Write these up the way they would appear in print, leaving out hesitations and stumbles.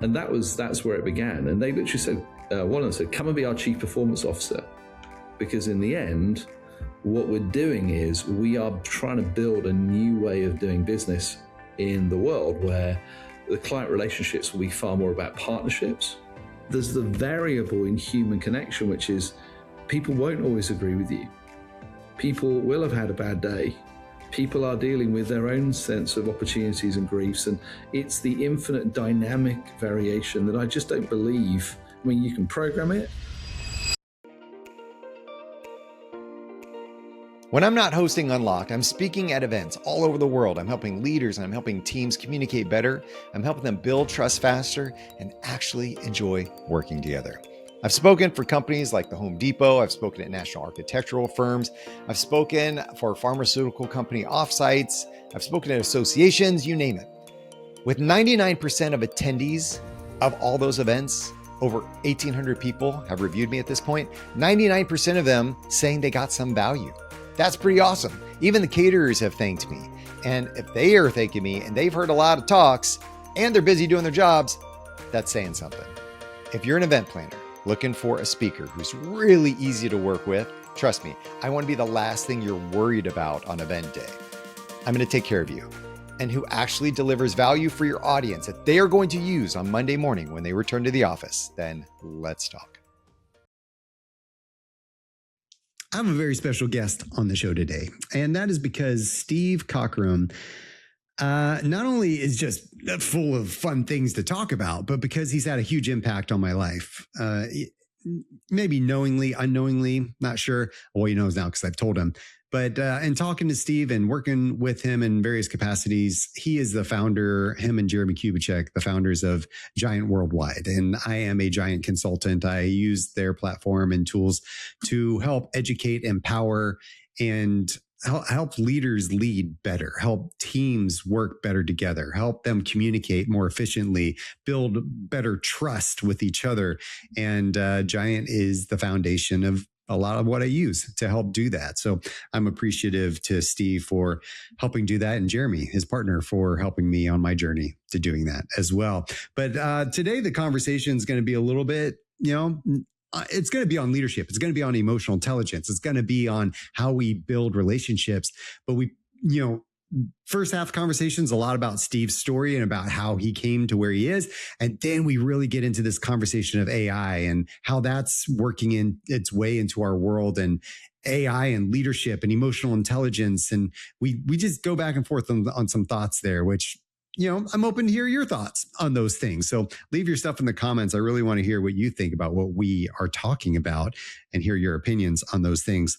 And that's where it began. And they literally said, Waldron said, come and be our chief performance officer. Because in the end, what we're doing is we are trying to build a new way of doing business in the world where the client relationships will be far more about partnerships. There's the variable in human connection, which is people won't always agree with you. People will have had a bad day. People are dealing with their own sense of opportunities and griefs. And it's the infinite dynamic variation that I just don't believe. I mean, you can program it. When I'm not hosting Unlocked, I'm speaking at events all over the world. I'm helping leaders and I'm helping teams communicate better. I'm helping them build trust faster and actually enjoy working together. I've spoken for companies like the Home Depot. I've spoken at national architectural firms. I've spoken for pharmaceutical company offsites. I've spoken at associations, you name it. With 99% of attendees of all those events, over 1,800 people have reviewed me at this point, 99% of them saying they got some value. That's pretty awesome. Even the caterers have thanked me. And if they are thanking me and they've heard a lot of talks and they're busy doing their jobs, that's saying something. If you're an event planner looking for a speaker who's really easy to work with, trust me, I want to be the last thing you're worried about on event day. I'm going to take care of you. And who actually delivers value for your audience that they are going to use on Monday morning when they return to the office, then let's talk. I have a very special guest on the show today, and that is because Steve Cockram not only is just full of fun things to talk about, but because he's had a huge impact on my life. Maybe knowingly, unknowingly, not sure. Well, he knows now because I've told him. But in talking to Steve and working with him in various capacities, he is the founder, him and Jeremy Kubicek, the founders of Giant Worldwide. And I am a Giant consultant. I use their platform and tools to help educate, empower, and help leaders lead better, help teams work better together, help them communicate more efficiently, build better trust with each other. And Giant is the foundation of a lot of what I use to help do that. So I'm appreciative to Steve for helping do that, and Jeremy, his partner, for helping me on my journey to doing that as well. But today the conversation is going to be a little bit, it's going to be on leadership. It's going to be on emotional intelligence. It's going to be on how we build relationships. But first half conversations, a lot about Steve's story and about how he came to where he is. And then we really get into this conversation of AI and how that's working in its way into our world, and AI and leadership and emotional intelligence. And we just go back and forth on some thoughts there, which, I'm open to hear your thoughts on those things. So leave your stuff in the comments. I really want to hear what you think about what we are talking about and hear your opinions on those things.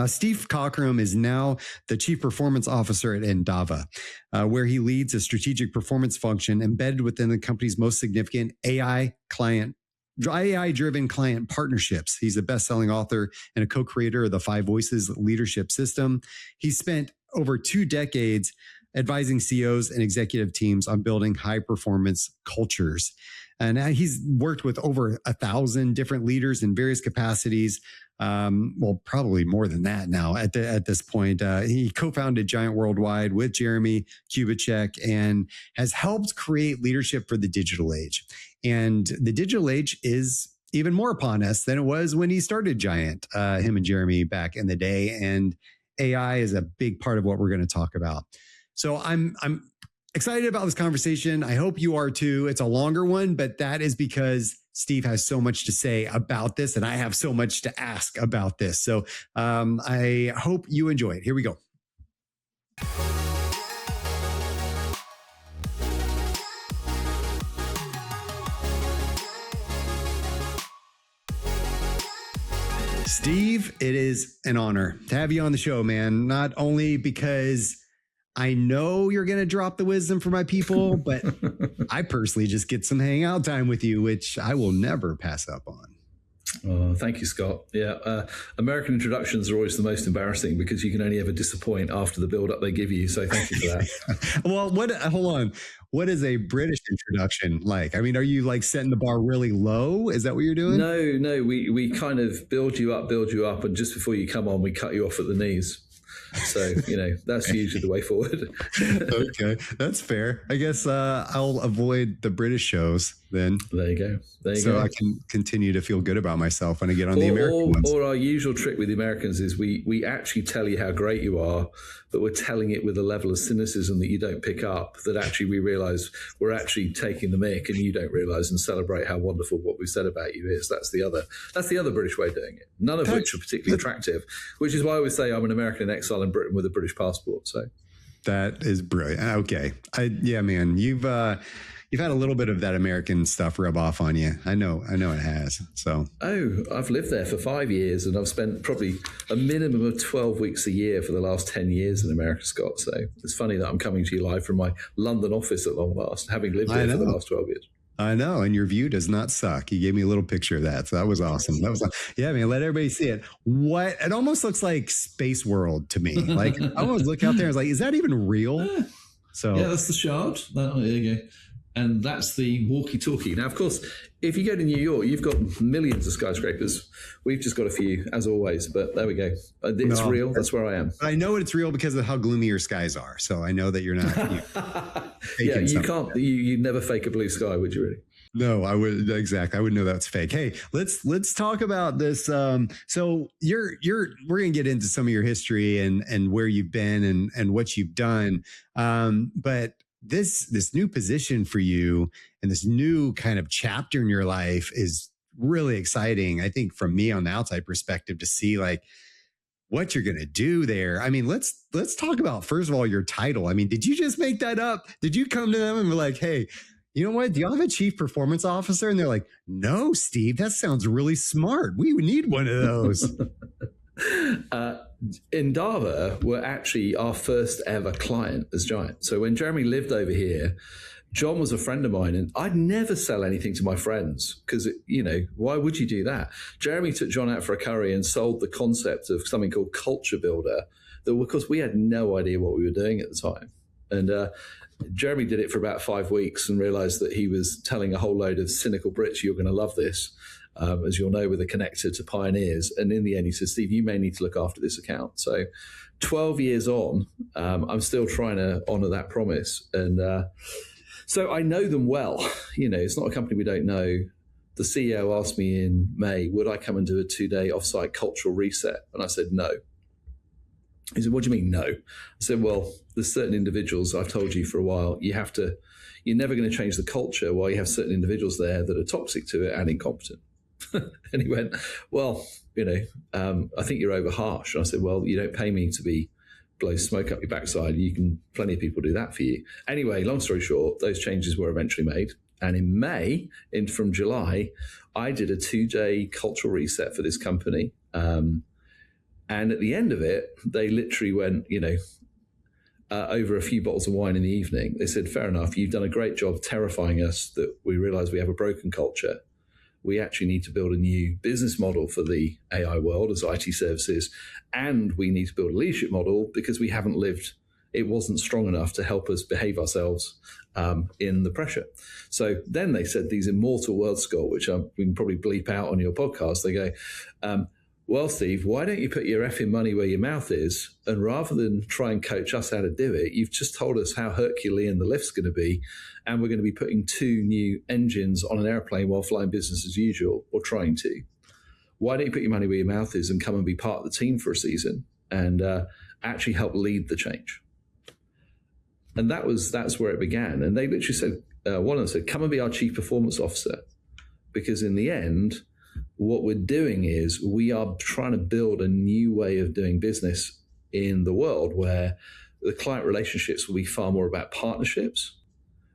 Steve Cockram is now the Chief Performance Officer at Endava, where he leads a strategic performance function embedded within the company's most significant AI-driven client partnerships. He's a best-selling author and a co-creator of the 5 Voices leadership system. He spent over 2 decades advising CEOs and executive teams on building high-performance cultures. And he's worked with over 1,000 different leaders in various capacities. Well, probably more than that now at this point. He co-founded Giant Worldwide with Jeremy Kubicek and has helped create leadership for the digital age. And the digital age is even more upon us than it was when he started Giant, him and Jeremy back in the day. And AI is a big part of what we're going to talk about. So I'm excited about this conversation. I hope you are too. It's a longer one, but that is because Steve has so much to say about this, and I have so much to ask about this. So I hope you enjoy it. Here we go. Steve, it is an honor to have you on the show, man. Not only because I know you're going to drop the wisdom for my people, but I personally just get some hangout time with you, which I will never pass up on. Oh, thank you, Scott. Yeah, American introductions are always the most embarrassing because you can only ever disappoint after the build-up they give you. So thank you for that. Well, hold on. What is a British introduction like? I mean, are you like setting the bar really low? Is that what you're doing? No. We kind of build you up, and just before you come on, we cut you off at the knees. So, that's usually the way forward. Okay, that's fair. I guess I'll avoid the British shows then. There you go. So I can continue to feel good about myself when I get on the American ones. Or our usual trick with the Americans is we actually tell you how great you are, but we're telling it with a level of cynicism that you don't pick up, that actually we realize we're actually taking the mick and you don't realize, and celebrate how wonderful what we've said about you is. That's the other British way of doing it. None of which are particularly attractive, which is why I always say I'm an American in exile in Britain with a British passport. So that is brilliant. Okay. Man, you've had a little bit of that American stuff rub off on you. I know it has. So I've lived there for 5 years, and I've spent probably a minimum of 12 weeks a year for the last 10 years in America, Scott. So it's funny that I'm coming to you live from my London office at long last, having lived there for the last 12 years. I know, and your view does not suck. You gave me a little picture of that, so that was awesome. Yeah, man. Let everybody see it. It almost looks like Space World to me. Like I almost look out there and was like, is that even real? So yeah, that's the Shard. There you go. And that's the walkie-talkie. Now, of course, if you go to New York, you've got millions of skyscrapers. We've just got a few, as always. But there we go. It's real. That's where I am. I know it's real because of how gloomy your skies are. So I know that you're not. Yeah, you can't. You'd never fake a blue sky, would you? Really? No, I would exactly. I would know that's fake. Hey, let's talk about this. So we're gonna get into some of your history and where you've been and what you've done. But this new position for you and this new kind of chapter in your life is really exciting. I think from me on the outside perspective to see like what you're going to do there. I mean, let's talk about, first of all, your title. I mean, did you just make that up? Did you come to them and be like, hey, you know what? Do y'all have a chief performance officer? And they're like, no, Steve, that sounds really smart. We would need one of those. Endava were actually our first ever client as Giant. So when Jeremy lived over here, John was a friend of mine, and I'd never sell anything to my friends because, why would you do that? Jeremy took John out for a curry and sold the concept of something called Culture Builder, that because we had no idea what we were doing at the time. And Jeremy did it for about 5 weeks and realized that he was telling a whole load of cynical Brits, you're going to love this. As you'll know, with a connector to pioneers. And in the end, he said, Steve, you may need to look after this account. So 12 years on, I'm still trying to honor that promise. And so I know them well. It's not a company we don't know. The CEO asked me in May, would I come and do a 2-day offsite cultural reset? And I said, no. He said, what do you mean, no? I said, well, there's certain individuals, I've told you for a while, you're never going to change the culture while you have certain individuals there that are toxic to it and incompetent. And he went, well, I think you're over harsh. And I said, well, you don't pay me to blow smoke up your backside. Plenty of people do that for you. Anyway, long story short, those changes were eventually made. And in May, from July, I did a 2-day cultural reset for this company. And at the end of it, they literally went, over a few bottles of wine in the evening. They said, fair enough, you've done a great job terrifying us that we realize we have a broken culture. We actually need to build a new business model for the AI world as IT services. And we need to build a leadership model because we haven't lived, it wasn't strong enough to help us behave ourselves in the pressure. So then they said these immortal words, Scott, which we can probably bleep out on your podcast. They go, well, Steve, why don't you put your effing money where your mouth is? And rather than try and coach us how to do it, you've just told us how Herculean the lift's going to be. And we're going to be putting 2 new engines on an airplane while flying business as usual, or trying to. Why don't you put your money where your mouth is and come and be part of the team for a season and actually help lead the change? And that's where it began. And they literally said, one of them said, come and be our chief performance officer. Because in the end, what we're doing is we are trying to build a new way of doing business in the world where the client relationships will be far more about partnerships,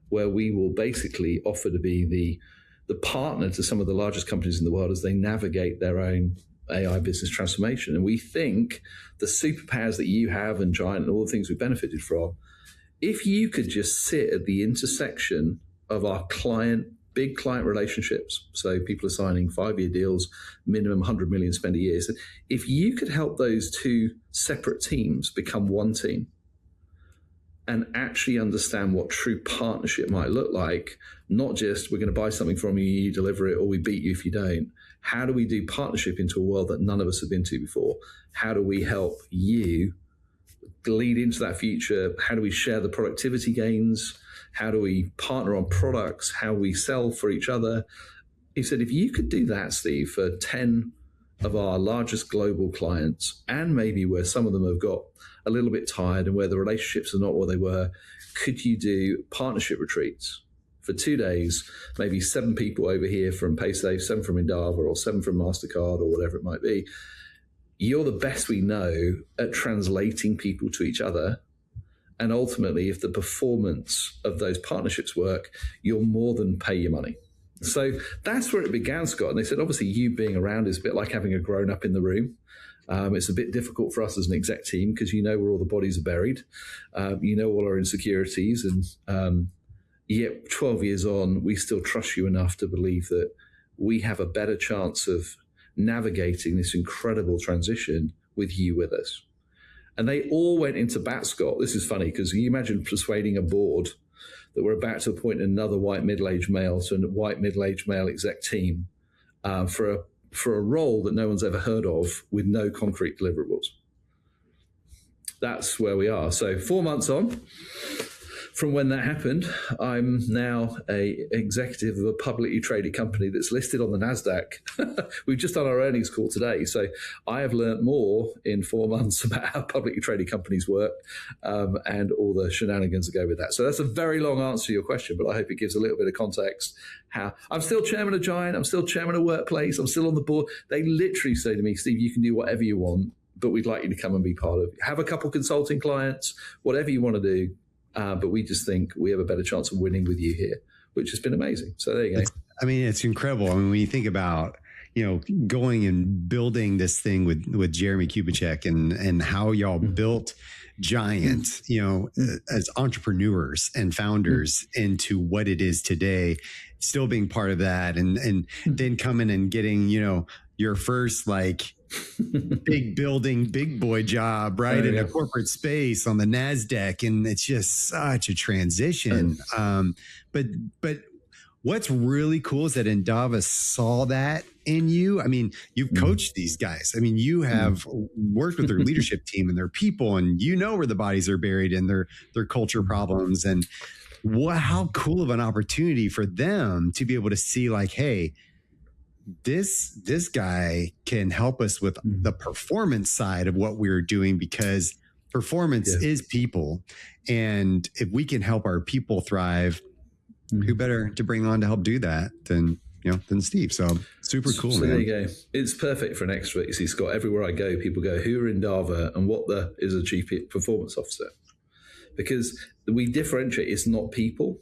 where we will basically offer to be the partner to some of the largest companies in the world as they navigate their own AI business transformation. And we think the superpowers that you have and Giant and all the things we benefited from, if you could just sit at the intersection of our big client relationships, so people are signing 5-year deals, minimum 100 million spend a year. So if you could help those 2 separate teams become one team and actually understand what true partnership might look like, not just we're going to buy something from you, you deliver it, or we beat you if you don't. How do we do partnership into a world that none of us have been to before? How do we help you lead into that future? How do we share the productivity gains? How do we partner on products? How we sell for each other? He said, if you could do that, Steve, for 10 of our largest global clients, and maybe where some of them have got a little bit tired and where the relationships are not what they were, could you do partnership retreats for 2 days, maybe 7 people over here from PaySafe, 7 from Endava, or 7 from MasterCard, or whatever it might be. You're the best we know at translating people to each other. And ultimately, if the performance of those partnerships work, you'll more than pay your money. So that's where it began, Scott. And they said, obviously, you being around is a bit like having a grown-up in the room. It's a bit difficult for us as an exec team because you know where all the bodies are buried. You know all our insecurities. And yet 12 years on, we still trust you enough to believe that we have a better chance of navigating this incredible transition with you with us. And they all went into bat, Scott. This is funny because you imagine persuading a board that we're about to appoint another white middle-aged male to a white middle-aged male exec team for a role that no one's ever heard of with no concrete deliverables. That's where we are. So 4 months on from when that happened, I'm now a executive of a publicly traded company that's listed on the NASDAQ. We've just done our earnings call today. So I have learned more in 4 months about how publicly traded companies work and all the shenanigans that go with that. So that's a very long answer to your question, but I hope it gives a little bit of context. How I'm still chairman of Giant. I'm still chairman of Workplace. I'm still on the board. They literally say to me, Steve, you can do whatever you want, but we'd like you to come and be part of it. Have a couple consulting clients, whatever you want to do. But we just think we have a better chance of winning with you here, which has been amazing. So there you go. It's incredible. I mean, when you think about, going and building this thing with Jeremy Kubicek and how y'all built Giant, as entrepreneurs and founders into what it is today, still being part of that and then coming and getting, your first big building, big boy job, right? In a corporate space on the NASDAQ. And it's just such a transition. But what's really cool is that Endava saw that in you. I mean, you've coached these guys. I mean, you have worked with their leadership team and their people, and where the bodies are buried and their culture problems. And how cool of an opportunity for them to be able to see hey, this guy can help us with the performance side of what we're doing, because performance is people. And if we can help our people thrive, who better to bring on to help do that than Steve? So super cool. So man. There you go. It's perfect for an extrovert. You see, Scott, everywhere I go, people go, who are Endava and what is a chief performance officer? Because we differentiate. It's not people.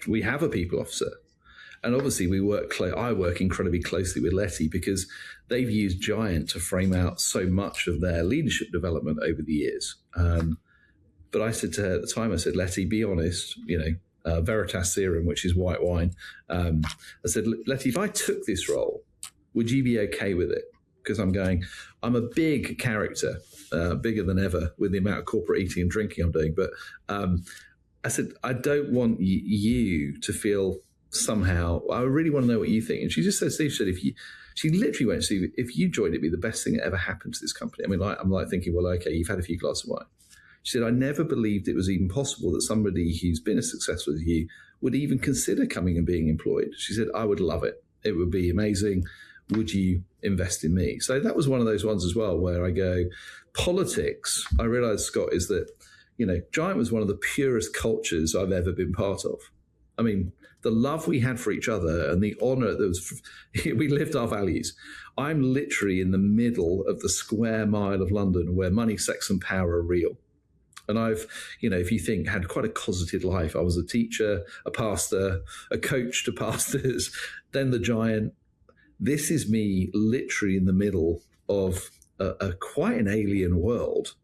We have a people officer. And obviously I work incredibly closely with Letty because they've used Giant to frame out so much of their leadership development over the years. But I said to her at the time, Letty, be honest, Veritas Serum, which is white wine. I said, Letty, if I took this role, would you be okay with it? Because I'm a big character, bigger than ever with the amount of corporate eating and drinking I'm doing. But I said, I don't want you to feel somehow, I really want to know what you think. And she just said, Steve said, she literally went, Steve, if you joined, it'd be the best thing that ever happened to this company. I mean, I'm thinking, well, okay, you've had a few glasses of wine. She said, I never believed it was even possible that somebody who's been as successful as you would even consider coming and being employed. She said, I would love it. It would be amazing. Would you invest in me? So that was one of those ones as well, where I go, politics, I realized, Scott, is that, Giant was one of the purest cultures I've ever been part of. I mean, the love we had for each other and the honor that was, we lived our values. I'm literally in the middle of the square mile of London where money, sex, and power are real. And I've, if you think, had quite a closeted life. I was a teacher, a pastor, a coach to pastors, then the Giant. This is me literally in the middle of a quite an alien world.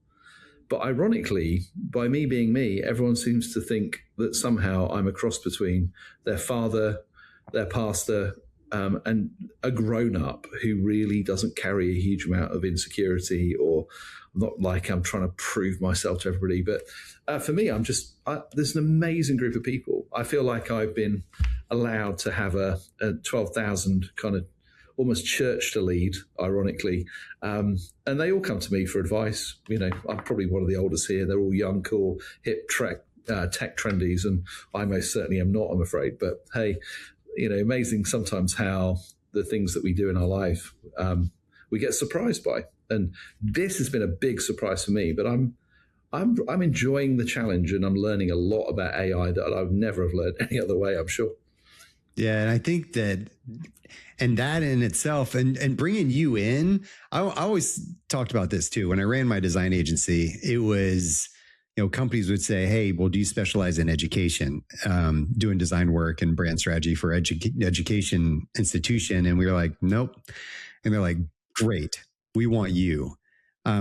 But ironically, by me being me, everyone seems to think that somehow I'm a cross between their father, their pastor, and a grown-up who really doesn't carry a huge amount of insecurity, or not like I'm trying to prove myself to everybody. But for me, there's an amazing group of people. I feel like I've been allowed to have a 12,000 kind of almost church to lead, ironically. And they all come to me for advice. I'm probably one of the oldest here. They're all young, cool, hip tech trendies, and I most certainly am not, I'm afraid. But hey, amazing sometimes how the things that we do in our life we get surprised by. And this has been a big surprise for me, but I'm enjoying the challenge, and I'm learning a lot about AI that I would never have learned any other way, I'm sure. Yeah, and I think that in itself, and bringing you in, I always talked about this too. When I ran my design agency, it was, companies would say, hey, well, do you specialize in education, doing design work and brand strategy for education institution? And we were like, nope. And they're like, great, we want you.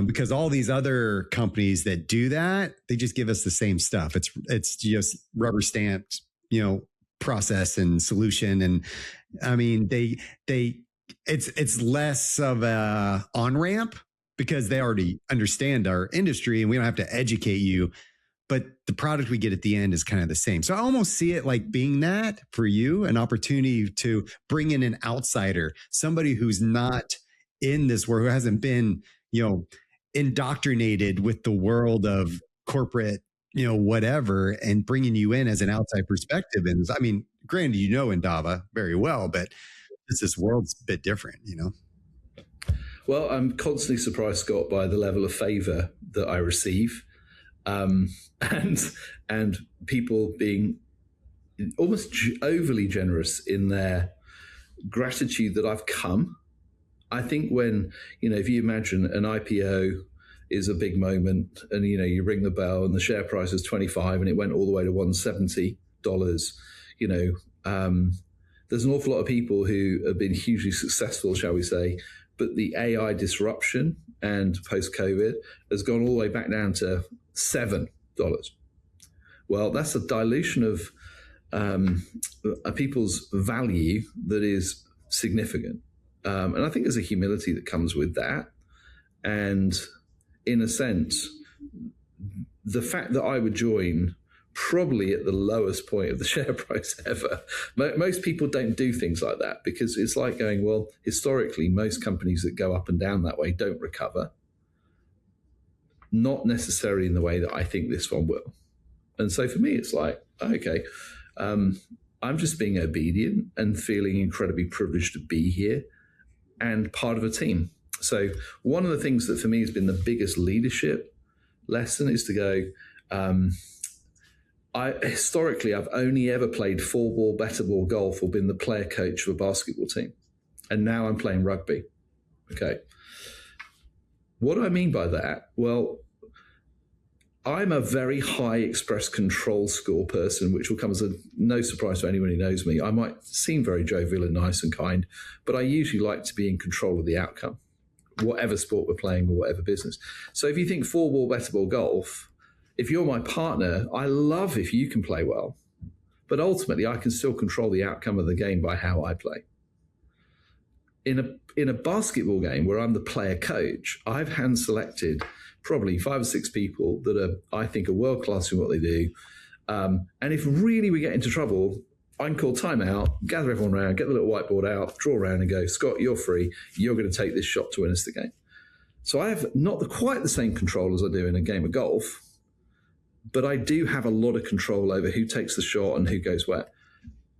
Because all these other companies that do that, they just give us the same stuff. It's just rubber stamped, process and solution. And I mean, it's less of a on-ramp because they already understand our industry and we don't have to educate you. But the product we get at the end is kind of the same. So I almost see it like being that for you, an opportunity to bring in an outsider, somebody who's not in this world, who hasn't been, indoctrinated with the world of corporate, whatever, and bringing you in as an outside perspective. And I mean, granted, Endava very well, but this world's a bit different, Well, I'm constantly surprised, Scott, by the level of favor that I receive, and people being almost overly generous in their gratitude that I've come. I think when, if you imagine an IPO is a big moment and, you ring the bell and the share price is 25 and it went all the way to $170, there's an awful lot of people who have been hugely successful, shall we say, but the AI disruption and post-COVID has gone all the way back down to $7. Well, that's a dilution of people's value that is significant. And I think there's a humility that comes with that. And in a sense, the fact that I would join probably at the lowest point of the share price ever. Most people don't do things like that because it's like going, well, historically, most companies that go up and down that way don't recover. Not necessarily in the way that I think this one will. And so for me, it's like, okay, I'm just being obedient and feeling incredibly privileged to be here and part of a team. So one of the things that for me has been the biggest leadership lesson is to go, historically, I've only ever played 4-ball, better ball golf or been the player coach of a basketball team. And now I'm playing rugby. Okay. What do I mean by that? Well, I'm a very high express control score person, which will come as no surprise to anyone who knows me. I might seem very jovial and nice and kind, but I usually like to be in control of the outcome, whatever sport we're playing or whatever business. So if you think 4-ball, better ball golf, if you're my partner, I love if you can play well, but ultimately I can still control the outcome of the game by how I play. In a basketball game where I'm the player coach, I've hand selected probably 5 or 6 people that I think are world class in what they do. And if really we get into trouble, I can call timeout, gather everyone around, get the little whiteboard out, draw around and go, Scott, you're free. You're going to take this shot to win us the game. So I have not quite the same control as I do in a game of golf, but I do have a lot of control over who takes the shot and who goes where.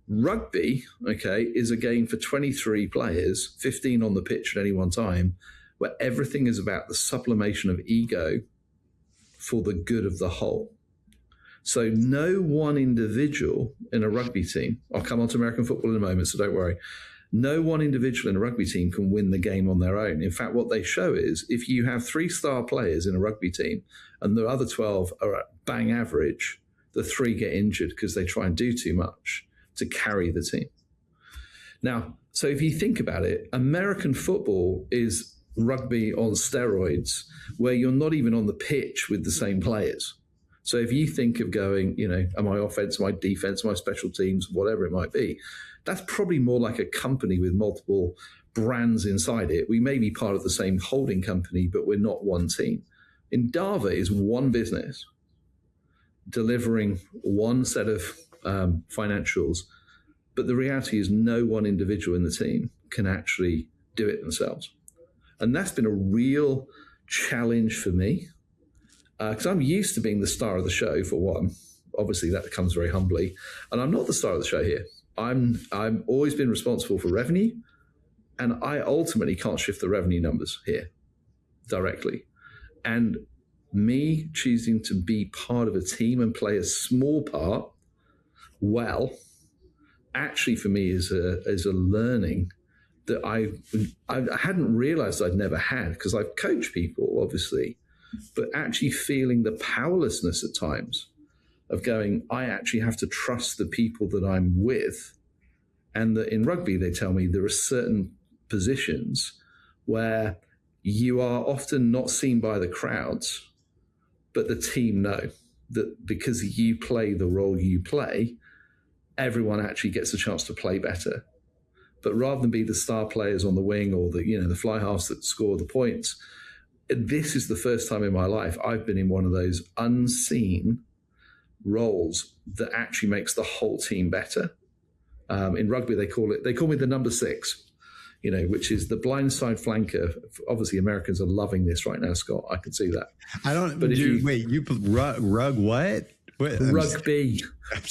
Rugby, okay, is a game for 23 players, 15 on the pitch at any one time, where everything is about the sublimation of ego for the good of the whole. So no one individual in a rugby team, I'll come on to American football in a moment, so don't worry. No one individual in a rugby team can win the game on their own. In fact, what they show is if you have 3 star players in a rugby team and the other 12 are at bang average, the 3 get injured because they try and do too much to carry the team. Now, so if you think about it, American football is rugby on steroids, where you're not even on the pitch with the same players. So if you think of going, am I offense, am I defense, am I special teams, whatever it might be, that's probably more like a company with multiple brands inside it. We may be part of the same holding company, but we're not one team. Endava is one business delivering one set of financials, but the reality is no one individual in the team can actually do it themselves. And that's been a real challenge for me, because I'm used to being the star of the show, for one. Obviously, that comes very humbly. And I'm not the star of the show here. I'm always been responsible for revenue, and I ultimately can't shift the revenue numbers here directly. And me choosing to be part of a team and play a small part, well, actually for me is a learning that I hadn't realized I'd never had, because I've coached people, obviously, but actually feeling the powerlessness at times of going, I actually have to trust the people that I'm with. And that in rugby, they tell me there are certain positions where you are often not seen by the crowds, but the team know that because you play the role you play, everyone actually gets a chance to play better. But rather than be the star players on the wing or the fly halves that score the points, this is the first time in my life I've been in one of those unseen roles that actually makes the whole team better. In rugby, they call me the number 6, which is the blindside flanker. Obviously, Americans are loving this right now, Scott. I can see that. I don't. But you rug what? Rugby.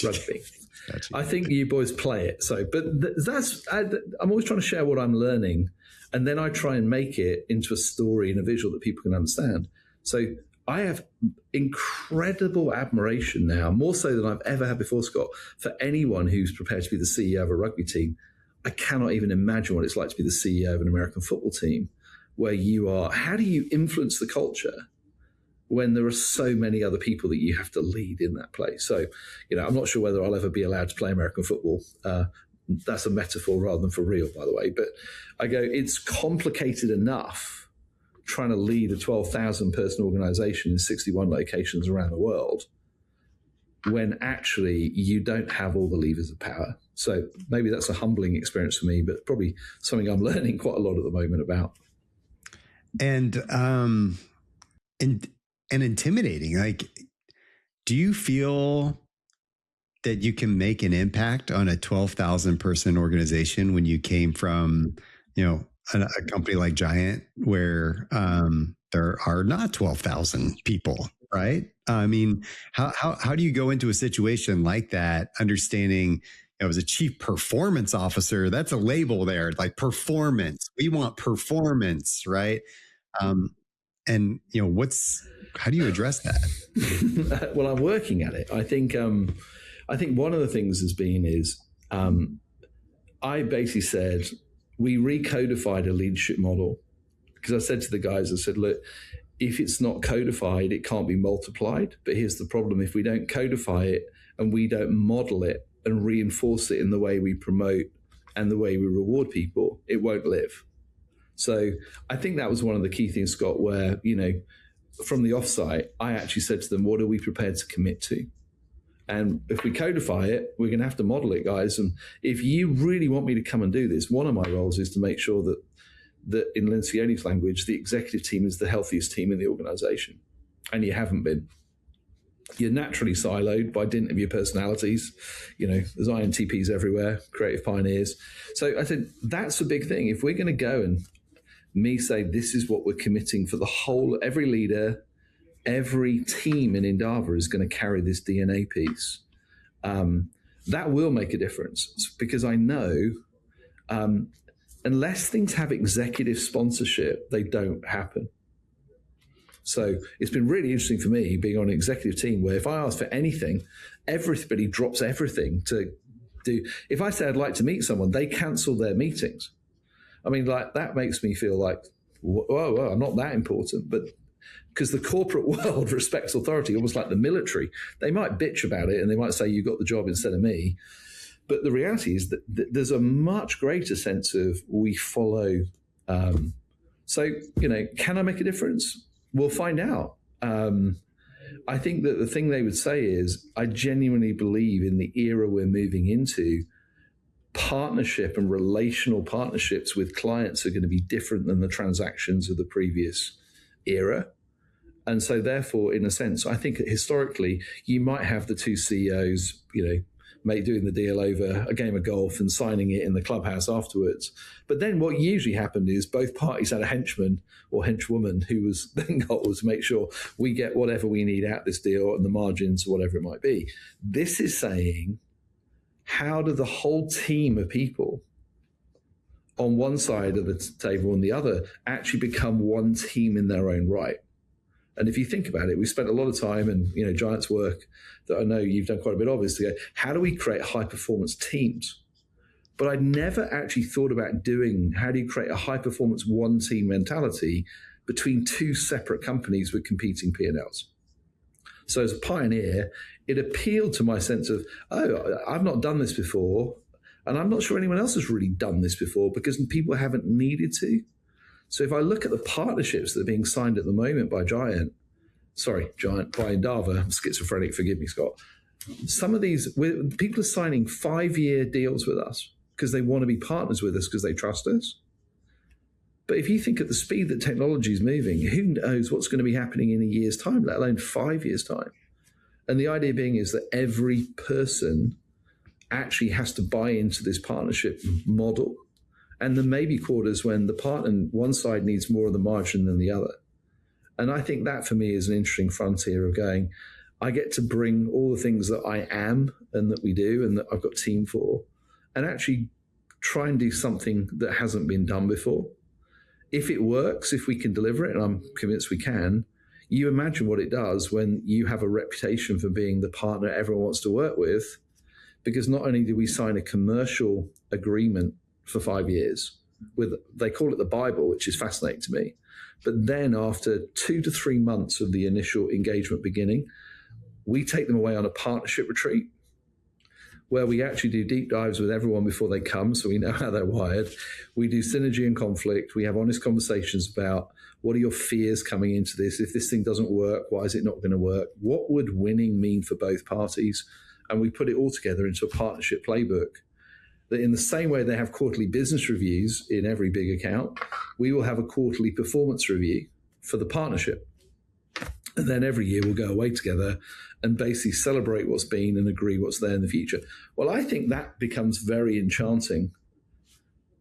Rugby. Gotcha. I think you boys play it. So, but I'm always trying to share what I'm learning, and then I try and make it into a story and a visual that people can understand. So I have incredible admiration now, more so than I've ever had before, Scott, for anyone who's prepared to be the CEO of a rugby team. I cannot even imagine what it's like to be the CEO of an American football team, where how do you influence the culture when there are so many other people that you have to lead in that place? So, I'm not sure whether I'll ever be allowed to play American football. That's a metaphor rather than for real, by the way. But I go, it's complicated enough trying to lead a 12,000 person organization in 61 locations around the world when actually you don't have all the levers of power. So maybe that's a humbling experience for me, but probably something I'm learning quite a lot at the moment about. And intimidating. Like, do you feel that you can make an impact on a 12,000 person organization when you came from, a company like Giant where there are not 12,000 people, right? I mean, how do you go into a situation like that, understanding, as a chief performance officer, that's a label there, like performance. We want performance, right? And how do you address that? Well, I'm working at it. I think one of the things has been is I basically said, we recodified a leadership model, because I said to the guys, look, if it's not codified, it can't be multiplied. But here's the problem. If we don't codify it and we don't model it and reinforce it in the way we promote and the way we reward people, it won't live. So I think that was one of the key things, Scott, where, from the offsite, I actually said to them, what are we prepared to commit to? And if we codify it, we're going to have to model it, guys. And if you really want me to come and do this, one of my roles is to make sure that in Lencioni's language, the executive team is the healthiest team in the organization. And you haven't been. You're naturally siloed by dint of your personalities. There's INTPs everywhere, creative pioneers. So I said, that's a big thing. If we're going to go and me say, this is what we're committing for every leader, every team in Endava is going to carry this DNA piece. That will make a difference, because I know unless things have executive sponsorship, they don't happen. So it's been really interesting for me being on an executive team where if I ask for anything, everybody drops everything to do. If I say I'd like to meet someone, they cancel their meetings. I mean, like, that makes me feel like, whoa, I'm not that important. But because the corporate world respects authority, almost like the military. They might bitch about it and they might say, you got the job instead of me. But the reality is that there's a much greater sense of we follow. So, can I make a difference? We'll find out. I think that the thing they would say is, I genuinely believe in the era we're moving into, partnership and relational partnerships with clients are going to be different than the transactions of the previous era. And so therefore, in a sense, I think historically, you might have the two CEOs, doing the deal over a game of golf and signing it in the clubhouse afterwards. But then what usually happened is both parties had a henchman or henchwoman who was then goal was to make sure we get whatever we need out this deal and the margins or whatever it might be. This is saying, how do the whole team of people on one side of the table and the other actually become one team in their own right? And if you think about it, we spent a lot of time, and Giant's work that I know you've done quite a bit of is to go, how do we create high performance teams? But I'd never actually thought about doing, how do you create a high performance one team mentality between two separate companies with competing P&Ls? So as a pioneer, it appealed to my sense of, I've not done this before, and I'm not sure anyone else has really done this before because people haven't needed to. So if I look at the partnerships that are being signed at the moment by by Endava, I'm schizophrenic, forgive me, Scott. Some of these, people are signing 5-year deals with us because they want to be partners with us because they trust us. But if you think at the speed that technology is moving, who knows what's going to be happening in a year's time, let alone 5 years' time. And the idea being is that every person actually has to buy into this partnership model. And there may be quarters when the partner, one side needs more of the margin than the other. And I think that for me is an interesting frontier of going, I get to bring all the things that I am and that we do and that I've got team for, and actually try and do something that hasn't been done before. If it works, if we can deliver it, and I'm convinced we can, you imagine what it does when you have a reputation for being the partner everyone wants to work with, because not only do we sign a commercial agreement for 5 years they call it the Bible, which is fascinating to me. But then after 2 to 3 months of the initial engagement beginning, we take them away on a partnership retreat where we actually do deep dives with everyone before they come, so we know how they're wired. We do synergy and conflict. We have honest conversations about what are your fears coming into this? If this thing doesn't work, why is it not going to work? What would winning mean for both parties? And we put it all together into a partnership playbook that in the same way they have quarterly business reviews in every big account, we will have a quarterly performance review for the partnership. And then every year we'll go away together and basically celebrate what's been and agree what's there in the future. Well, I think that becomes very enchanting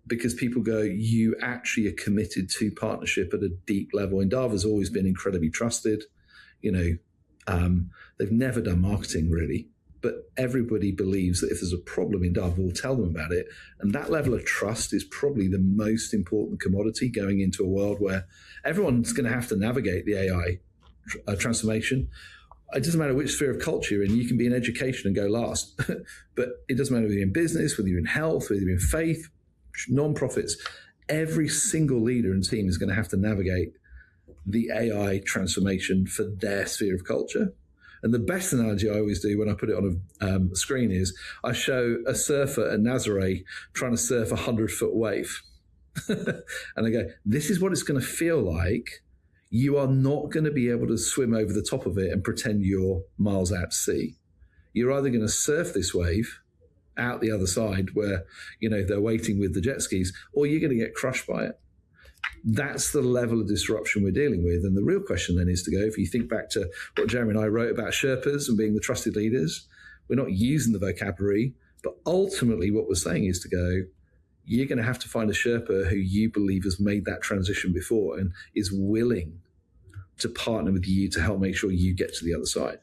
because people go, you actually are committed to partnership at a deep level. Endava's always been incredibly trusted. They've never done marketing really. But everybody believes that if there's a problem, Endava will tell them about it. And that level of trust is probably the most important commodity going into a world where everyone's going to have to navigate the AI transformation. It doesn't matter which sphere of culture you're in. You can be in education and go last. But it doesn't matter whether you're in business, whether you're in health, whether you're in faith, non-profits. Every single leader and team is going to have to navigate the AI transformation for their sphere of culture. And the best analogy I always do when I put it on a screen is I show a surfer at Nazaré trying to surf a 100-foot wave. And I go, this is what it's going to feel like. You are not going to be able to swim over the top of it and pretend you're miles out to sea. You're either going to surf this wave out the other side where, they're waiting with the jet skis, or you're going to get crushed by it. That's the level of disruption we're dealing with. And the real question then is to go, if you think back to what Jeremy and I wrote about Sherpas and being the trusted leaders, we're not using the vocabulary, but ultimately what we're saying is to go, you're going to have to find a Sherpa who you believe has made that transition before and is willing to partner with you to help make sure you get to the other side.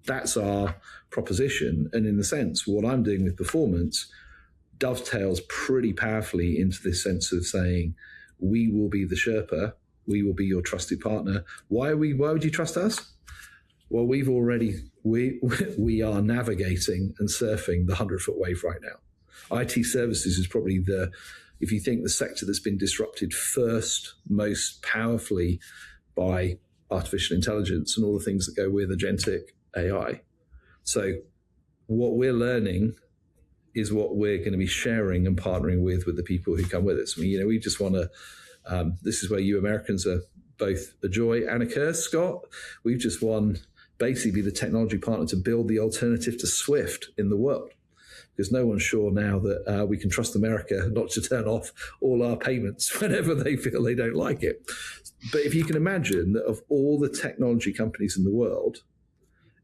That's our proposition. And in the sense, what I'm doing with performance dovetails pretty powerfully into this sense of saying, we will be the Sherpa. We will be your trusted partner. Why would you trust us? Well, we are navigating and surfing the 100-foot wave right now. IT services is probably if you think the sector that's been disrupted first, most powerfully by artificial intelligence and all the things that go with agentic AI. So what we're learning is what we're going to be sharing and partnering with the people who come with us. We just want to, this is where you Americans are both a joy and a curse, Scott. We've just won basically the technology partner to build the alternative to Swift in the world. Because no one's sure now that we can trust America not to turn off all our payments whenever they feel they don't like it. But if you can imagine that of all the technology companies in the world,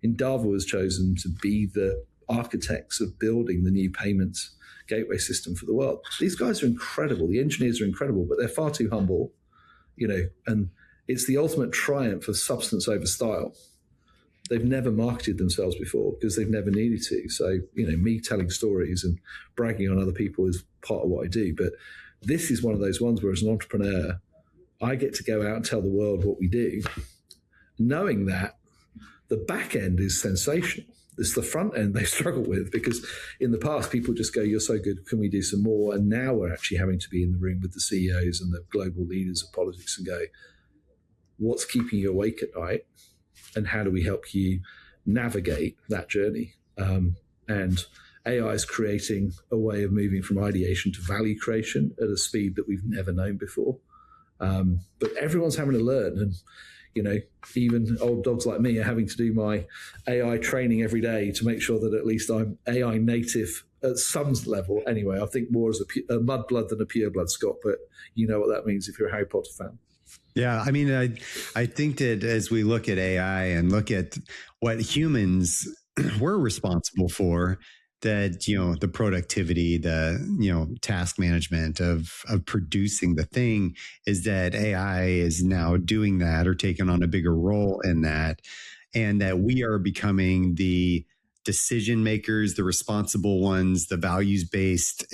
Endava was chosen to be the architects of building the new payments gateway system for the world. These guys are incredible. The engineers are incredible, but they're far too humble, and it's the ultimate triumph of substance over style. They've never marketed themselves before because they've never needed to. So, me telling stories and bragging on other people is part of what I do. But this is one of those ones where as an entrepreneur, I get to go out and tell the world what we do, knowing that the back end is sensational. It's the front end they struggle with, because in the past, people just go, you're so good, can we do some more? And now we're actually having to be in the room with the CEOs and the global leaders of politics and go, what's keeping you awake at night? And how do we help you navigate that journey? And AI is creating a way of moving from ideation to value creation at a speed that we've never known before. But everyone's having to learn. And, even old dogs like me are having to do my AI training every day to make sure that at least I'm AI native at some level. Anyway, I think more as a mudblood than a pureblood, Scott, but you know what that means if you're a Harry Potter fan. Yeah, I mean, I think that as we look at AI and look at what humans were responsible for, that, the productivity, the, task management of producing the thing, is that AI is now doing that or taking on a bigger role in that. And that we are becoming the decision makers, the responsible ones, the values-based,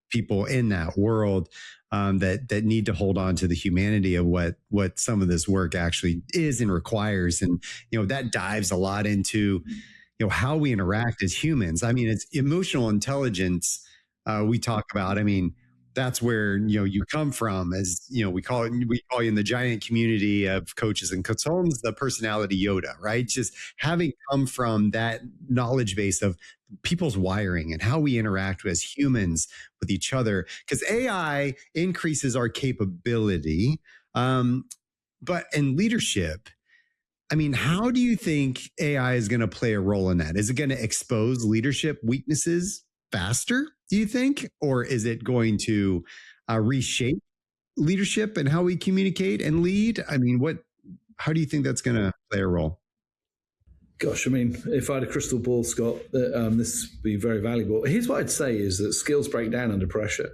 people in that world. That need to hold on to the humanity of what some of this work actually is and requires. And, that dives a lot into, how we interact as humans. I mean, it's emotional intelligence we talk about. I mean, that's where, you come from, as, we call you in the giant community of coaches and consultants, the personality Yoda, right? Just having come from that knowledge base of people's wiring and how we interact as humans with each other, because AI increases our capability. But in leadership, I mean, how do you think AI is going to play a role in that? Is it going to expose leadership weaknesses faster, do you think? Or is it going to reshape leadership and how we communicate and lead? I mean, how do you think that's going to play a role? Gosh, I mean, if I had a crystal ball, Scott, this would be very valuable. Here's what I'd say is that skills break down under pressure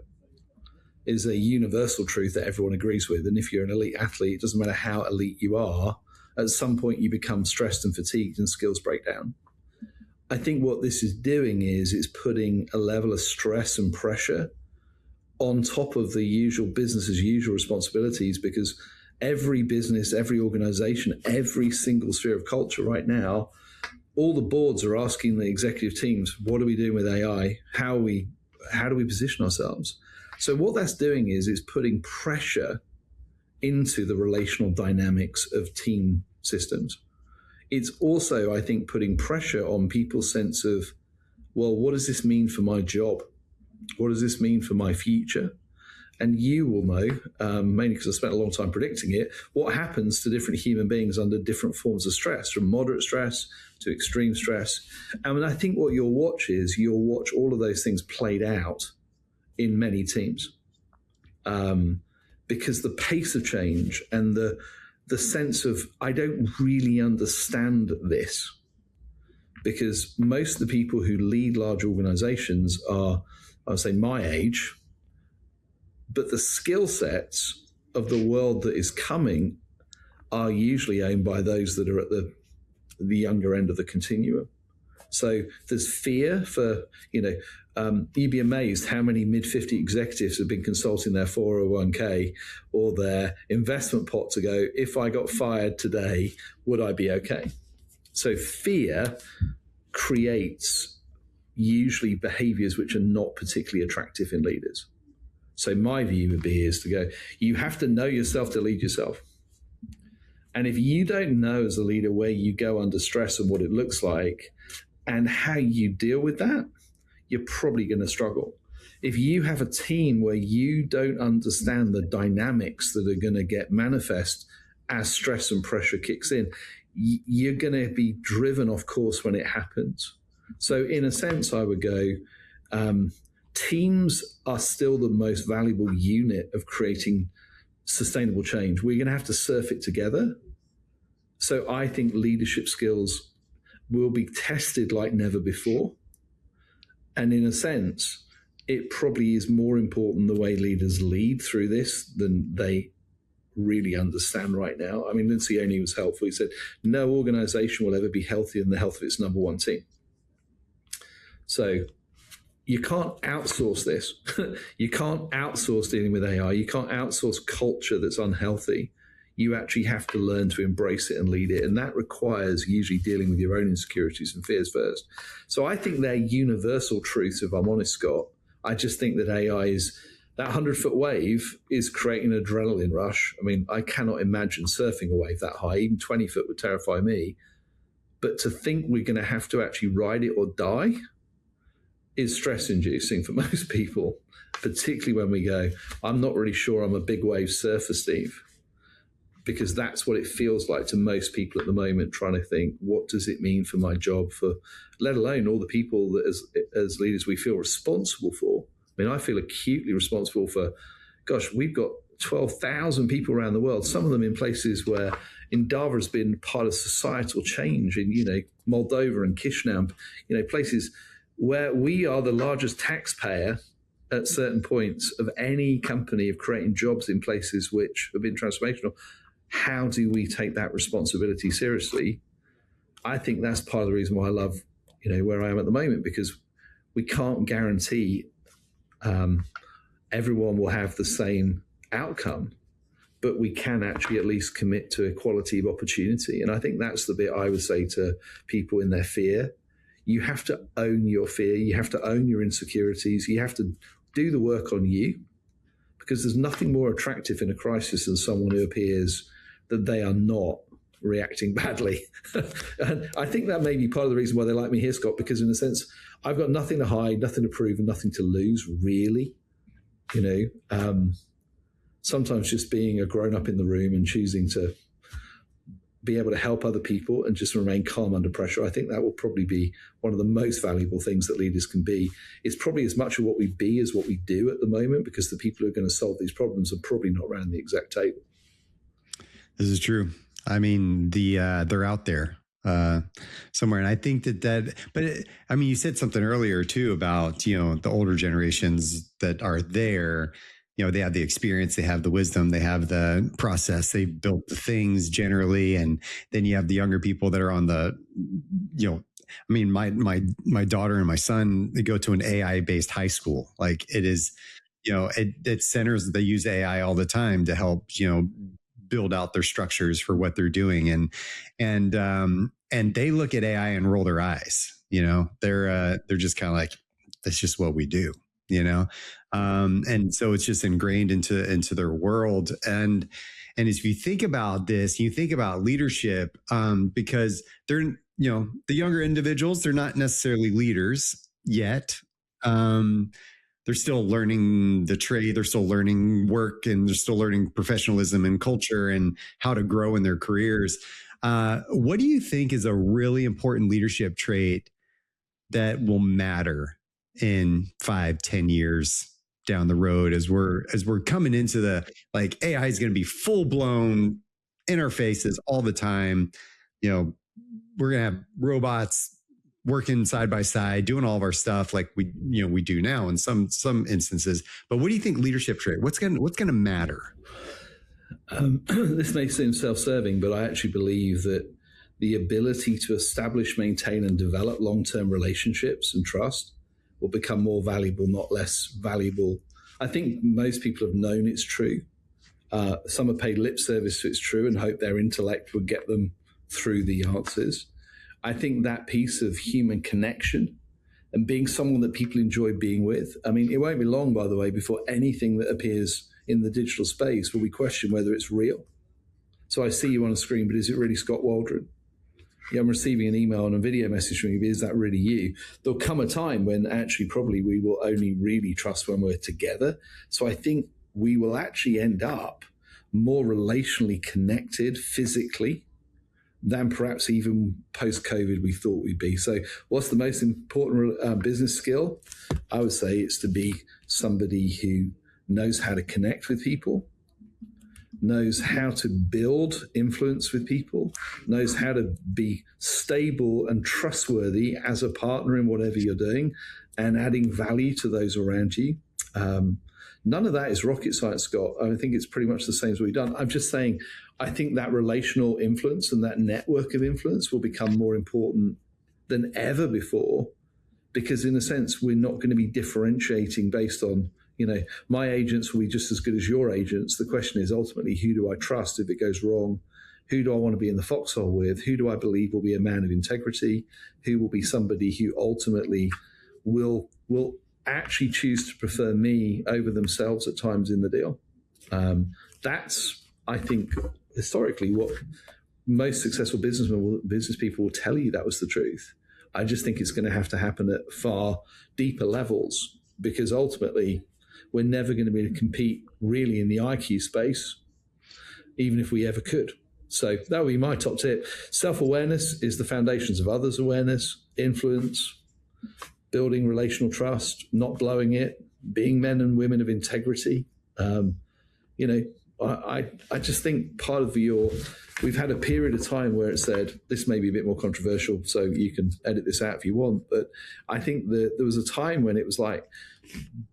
is a universal truth that everyone agrees with. And if you're an elite athlete, it doesn't matter how elite you are, at some point you become stressed and fatigued and skills break down. I think what this is doing is it's putting a level of stress and pressure on top of the usual business as usual responsibilities, because every business, every organization, every single sphere of culture right now, all the boards are asking the executive teams, what are we doing with AI? How do we position ourselves? So what that's doing is it's putting pressure into the relational dynamics of team systems. It's also, I think, putting pressure on people's sense of, well, what does this mean for my job? What does this mean for my future? And you will know, mainly because I spent a long time predicting it, what happens to different human beings under different forms of stress, from moderate stress to extreme stress. And I think what you'll watch is all of those things played out in many teams. Because the pace of change and the sense of, I don't really understand this, because most of the people who lead large organizations are, I would say, my age, but the skill sets of the world that is coming are usually owned by those that are at the younger end of the continuum. So there's fear for, you'd be amazed how many mid-50 executives have been consulting their 401k or their investment pot to go, if I got fired today, would I be okay? So fear creates usually behaviors which are not particularly attractive in leaders. So my view would be is to go, you have to know yourself to lead yourself. And if you don't know as a leader where you go under stress and what it looks like and how you deal with that, you're probably going to struggle. If you have a team where you don't understand the dynamics that are going to get manifest as stress and pressure kicks in, you're going to be driven off course when it happens. So in a sense, I would go, teams are still the most valuable unit of creating sustainable change. We're going to have to surf it together. So I think leadership skills will be tested like never before. And in a sense, it probably is more important the way leaders lead through this than they really understand right now. I mean, Lencioni was helpful. He said, no organization will ever be healthier than the health of its number one team. So you can't outsource this. You can't outsource dealing with AI. You can't outsource culture that's unhealthy. You actually have to learn to embrace it and lead it. And that requires usually dealing with your own insecurities and fears first. So I think they're universal truths, if I'm honest, Scott. I just think that AI is, that 100-foot wave is creating an adrenaline rush. I mean, I cannot imagine surfing a wave that high. Even 20 foot would terrify me. But to think we're going to have to actually ride it or die is stress-inducing for most people, particularly when we go, I'm not really sure I'm a big wave surfer, Steve, because that's what it feels like to most people at the moment, trying to think, what does it mean for my job, for let alone all the people that as leaders we feel responsible for. I mean, I feel acutely responsible for, gosh, we've got 12,000 people around the world, some of them in places where Endava has been part of societal change in, Moldova and Chisinau, places where we are the largest taxpayer at certain points of any company of creating jobs in places which have been transformational. How do we take that responsibility seriously? I think that's part of the reason why I love, where I am at the moment, because we can't guarantee everyone will have the same outcome, but we can actually at least commit to equality of opportunity. And I think that's the bit I would say to people in their fear. You have to own your fear. You have to own your insecurities. You have to do the work on you, because there's nothing more attractive in a crisis than someone who appears that they are not reacting badly. And I think that may be part of the reason why they like me here, Scott, because in a sense, I've got nothing to hide, nothing to prove, and nothing to lose, really. Sometimes just being a grown-up in the room and choosing to be able to help other people and just remain calm under pressure, I think that will probably be one of the most valuable things that leaders can be. It's probably as much of what we be as what we do at the moment, because the people who are going to solve these problems are probably not around the exact table. This is true. I mean, they're out there somewhere. And I think you said something earlier too about, the older generations that are there. They have the experience, they have the wisdom, they have the process, they built the things generally. And then you have the younger people that are on the, my daughter and my son, they go to an AI based high school. Like it is, it centers, they use AI all the time to help, build out their structures for what they're doing. And they look at AI and roll their eyes, they're just kind of like, that's just what we do. And so it's just ingrained into their world. And if you think about this, you think about leadership, because they're, the younger individuals, they're not necessarily leaders yet. They're still learning the trade. They're still learning work, and they're still learning professionalism and culture and how to grow in their careers. What do you think is a really important leadership trait that will matter in 5-10 years down the road, as we're coming into the, like, AI is going to be full blown in our faces all the time. We're going to have robots working side by side, doing all of our stuff like we do now in some instances. But what do you think leadership trait? What's going to matter? This may seem self-serving, but I actually believe that the ability to establish, maintain, and develop long-term relationships and trust will become more valuable, not less valuable. I think most people have known it's true. Some have paid lip service to it's true and hope their intellect would get them through the answers. I think that piece of human connection and being someone that people enjoy being with. I mean, it won't be long, by the way, before anything that appears in the digital space will be questioned whether it's real. So I see you on a screen, but is it really Scott Waldron? Yeah, I'm receiving an email and a video message from you, but is that really you? There'll come a time when actually probably we will only really trust when we're together. So I think we will actually end up more relationally connected physically than perhaps even post-COVID we thought we'd be. So what's the most important business skill? I would say it's to be somebody who knows how to connect with people, knows how to build influence with people, knows how to be stable and trustworthy as a partner in whatever you're doing and adding value to those around you. None of that is rocket science, Scott. I think it's pretty much the same as we've done. I'm just saying, I think that relational influence and that network of influence will become more important than ever before, because in a sense, we're not going to be differentiating based on, my agents will be just as good as your agents. The question is ultimately, who do I trust if it goes wrong? Who do I want to be in the foxhole with? Who do I believe will be a man of integrity? Who will be somebody who ultimately will actually choose to prefer me over themselves at times in the deal? That's, I think, historically what most successful business people will tell you that was the truth. I just think it's going to have to happen at far deeper levels, because ultimately we're never going to be able to compete really in the IQ space, even if we ever could. So that would be my top tip. Self-awareness is the foundations of others' awareness, influence, building relational trust, not blowing it, being men and women of integrity. I just think part of we've had a period of time where it said, this may be a bit more controversial, so you can edit this out if you want, but I think that there was a time when it was like,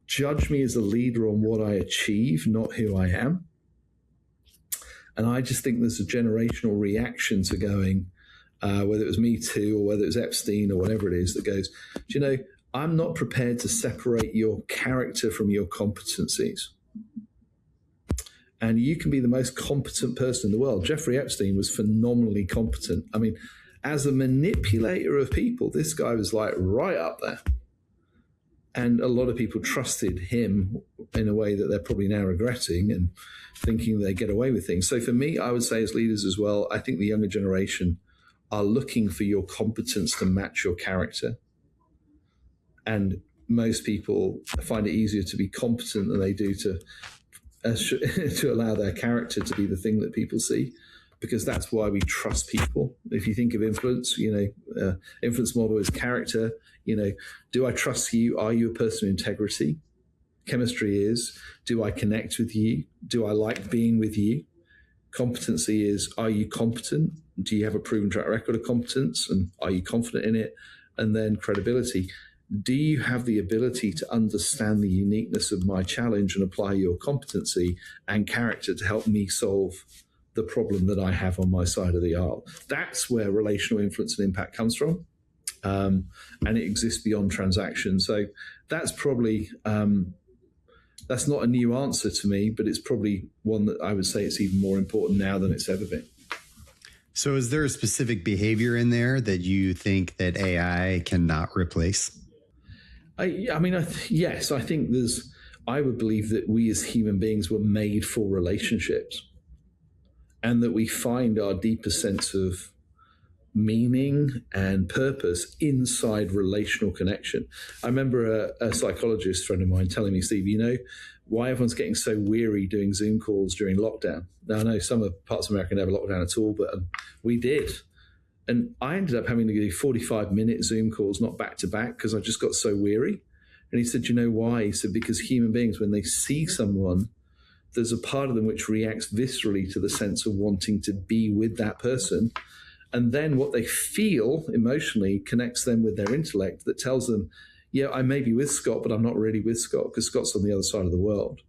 judge me as a leader on what I achieve, not who I am. And I just think there's a generational reaction to going, whether it was Me Too or whether it was Epstein or whatever it is, that goes, I'm not prepared to separate your character from your competencies. And you can be the most competent person in the world. Jeffrey Epstein was phenomenally competent. I mean, as a manipulator of people, this guy was like right up there. And a lot of people trusted him in a way that they're probably now regretting and thinking they get away with things. So for me, I would say as leaders as well, I think the younger generation are looking for your competence to match your character. And most people find it easier to be competent than they do to allow their character to be the thing that people see, because that's why we trust people. If you think of influence, influence model is character. Do I trust you? Are you a person of integrity? Chemistry is, do I connect with you? Do I like being with you? Competency is, are you competent? Do you have a proven track record of competence? And are you confident in it? And then credibility. Do you have the ability to understand the uniqueness of my challenge and apply your competency and character to help me solve the problem that I have on my side of the aisle? That's where relational influence and impact comes from. And it exists beyond transaction. So that's probably, that's not a new answer to me, but it's probably one that I would say it's even more important now than it's ever been. So is there a specific behavior in there that you think that AI cannot replace? Yes, I think I would believe that we as human beings were made for relationships, and that we find our deeper sense of meaning and purpose inside relational connection. I remember a psychologist friend of mine telling me, Steve, why everyone's getting so weary doing Zoom calls during lockdown. Now, I know some parts of America never locked down at all, but we did. And I ended up having to do 45-minute Zoom calls, not back to back, because I just got so weary. And he said, you know why? He said, because human beings, when they see someone, there's a part of them which reacts viscerally to the sense of wanting to be with that person. And then what they feel emotionally connects them with their intellect that tells them, yeah, I may be with Scott, but I'm not really with Scott because Scott's on the other side of the world.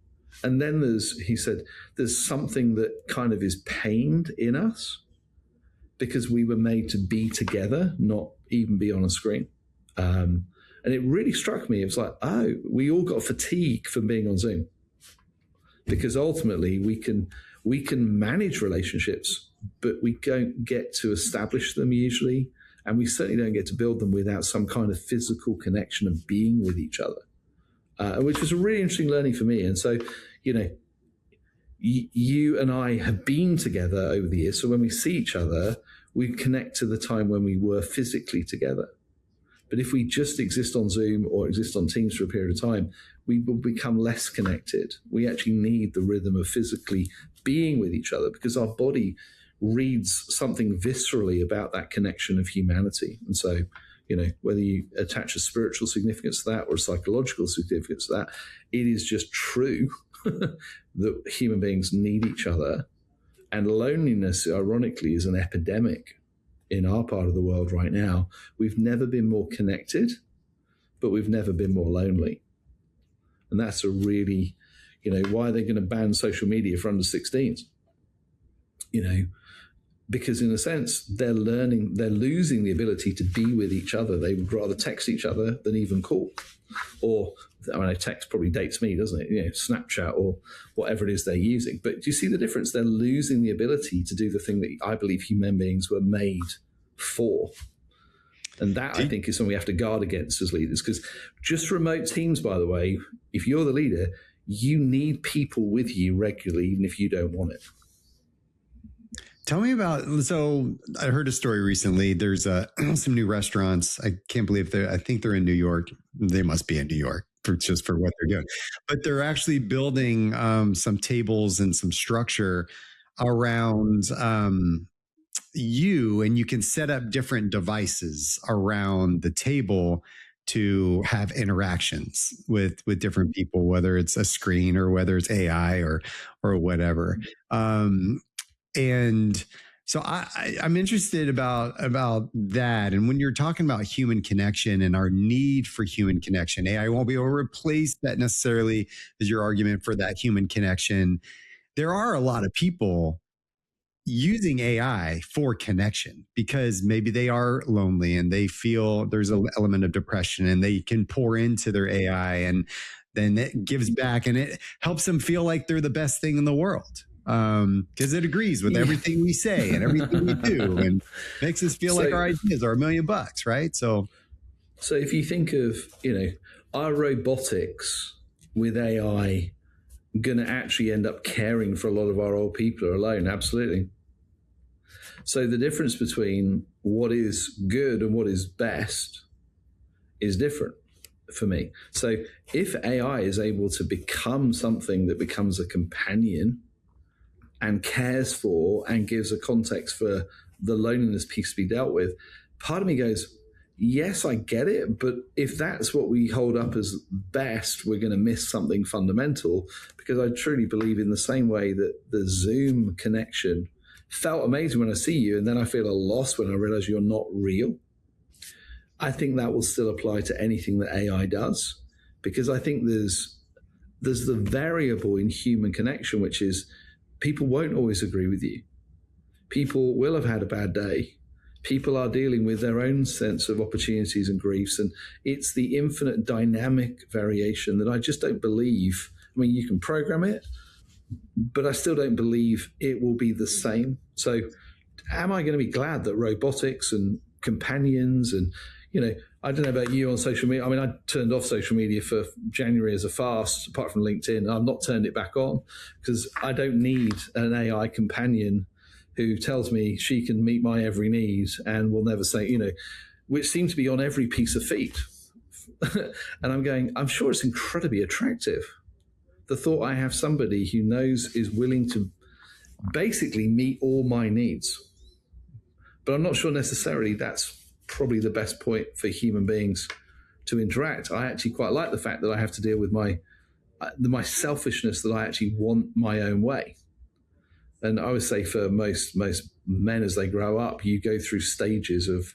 And then he said, there's something that kind of is pained in us, because we were made to be together, not even be on a screen. And it really struck me. It was like, we all got fatigue from being on Zoom, because ultimately we can manage relationships, but we don't get to establish them usually. And we certainly don't get to build them without some kind of physical connection and being with each other, which was a really interesting learning for me. And so, you and I have been together over the years. So when we see each other, we connect to the time when we were physically together. But if we just exist on Zoom or exist on Teams for a period of time, we will become less connected. We actually need the rhythm of physically being with each other, because our body reads something viscerally about that connection of humanity. And so, whether you attach a spiritual significance to that or a psychological significance to that, it is just true that human beings need each other. And loneliness, ironically, is an epidemic in our part of the world right now. We've never been more connected, but we've never been more lonely. And that's a really, why are they going to ban social media for under 16s? Because in a sense, they're losing the ability to be with each other. They would rather text each other than even call. Or, text probably dates me, doesn't it? Snapchat or whatever it is they're using. But do you see the difference? They're losing the ability to do the thing that I believe human beings were made for. And that, I think, is something we have to guard against as leaders. Because just remote teams, by the way, if you're the leader, you need people with you regularly, even if you don't want it. Tell me about, so I heard a story recently. There's some new restaurants. I can't believe I think they're in New York. They must be in New York just for what they're doing. But they're actually building some tables and some structure around you, and you can set up different devices around the table to have interactions with different people, whether it's a screen or whether it's AI or whatever. And so I'm interested about that. And when you're talking about human connection and our need for human connection, AI won't be able to replace that necessarily as your argument for that human connection. There are a lot of people using AI for connection because maybe they are lonely and they feel there's an element of depression, and they can pour into their AI, and then it gives back and it helps them feel like they're the best thing in the world. Because it agrees with everything we say and everything we do, and makes us feel like our ideas are $1 million, right? So if you think of, are robotics with AI going to actually end up caring for a lot of our old people who are alone? Absolutely. So the difference between what is good and what is best is different for me. So if AI is able to become something that becomes a companion and cares for and gives a context for the loneliness piece to be dealt with, part of me goes, yes, I get it. But if that's what we hold up as best, we're going to miss something fundamental, because I truly believe in the same way that the Zoom connection felt amazing when I see you, and then I feel a loss when I realize you're not real. I think that will still apply to anything that AI does, because I think there's the variable in human connection, which is people won't always agree with you. People will have had a bad day. People are dealing with their own sense of opportunities and griefs. And it's the infinite dynamic variation that I just don't believe. I mean, you can program it, but I still don't believe it will be the same. So am I going to be glad that robotics and companions and, I don't know about you on social media. I mean, I turned off social media for January as a fast, apart from LinkedIn. I've not turned it back on because I don't need an AI companion who tells me she can meet my every need and will never say, which seem to be on every piece of feed. And I'm going, I'm sure it's incredibly attractive. The thought I have somebody who knows is willing to basically meet all my needs. But I'm not sure necessarily that's probably the best point for human beings to interact. I actually quite like the fact that I have to deal with my selfishness, that I actually want my own way. And I would say for most men as they grow up, you go through stages of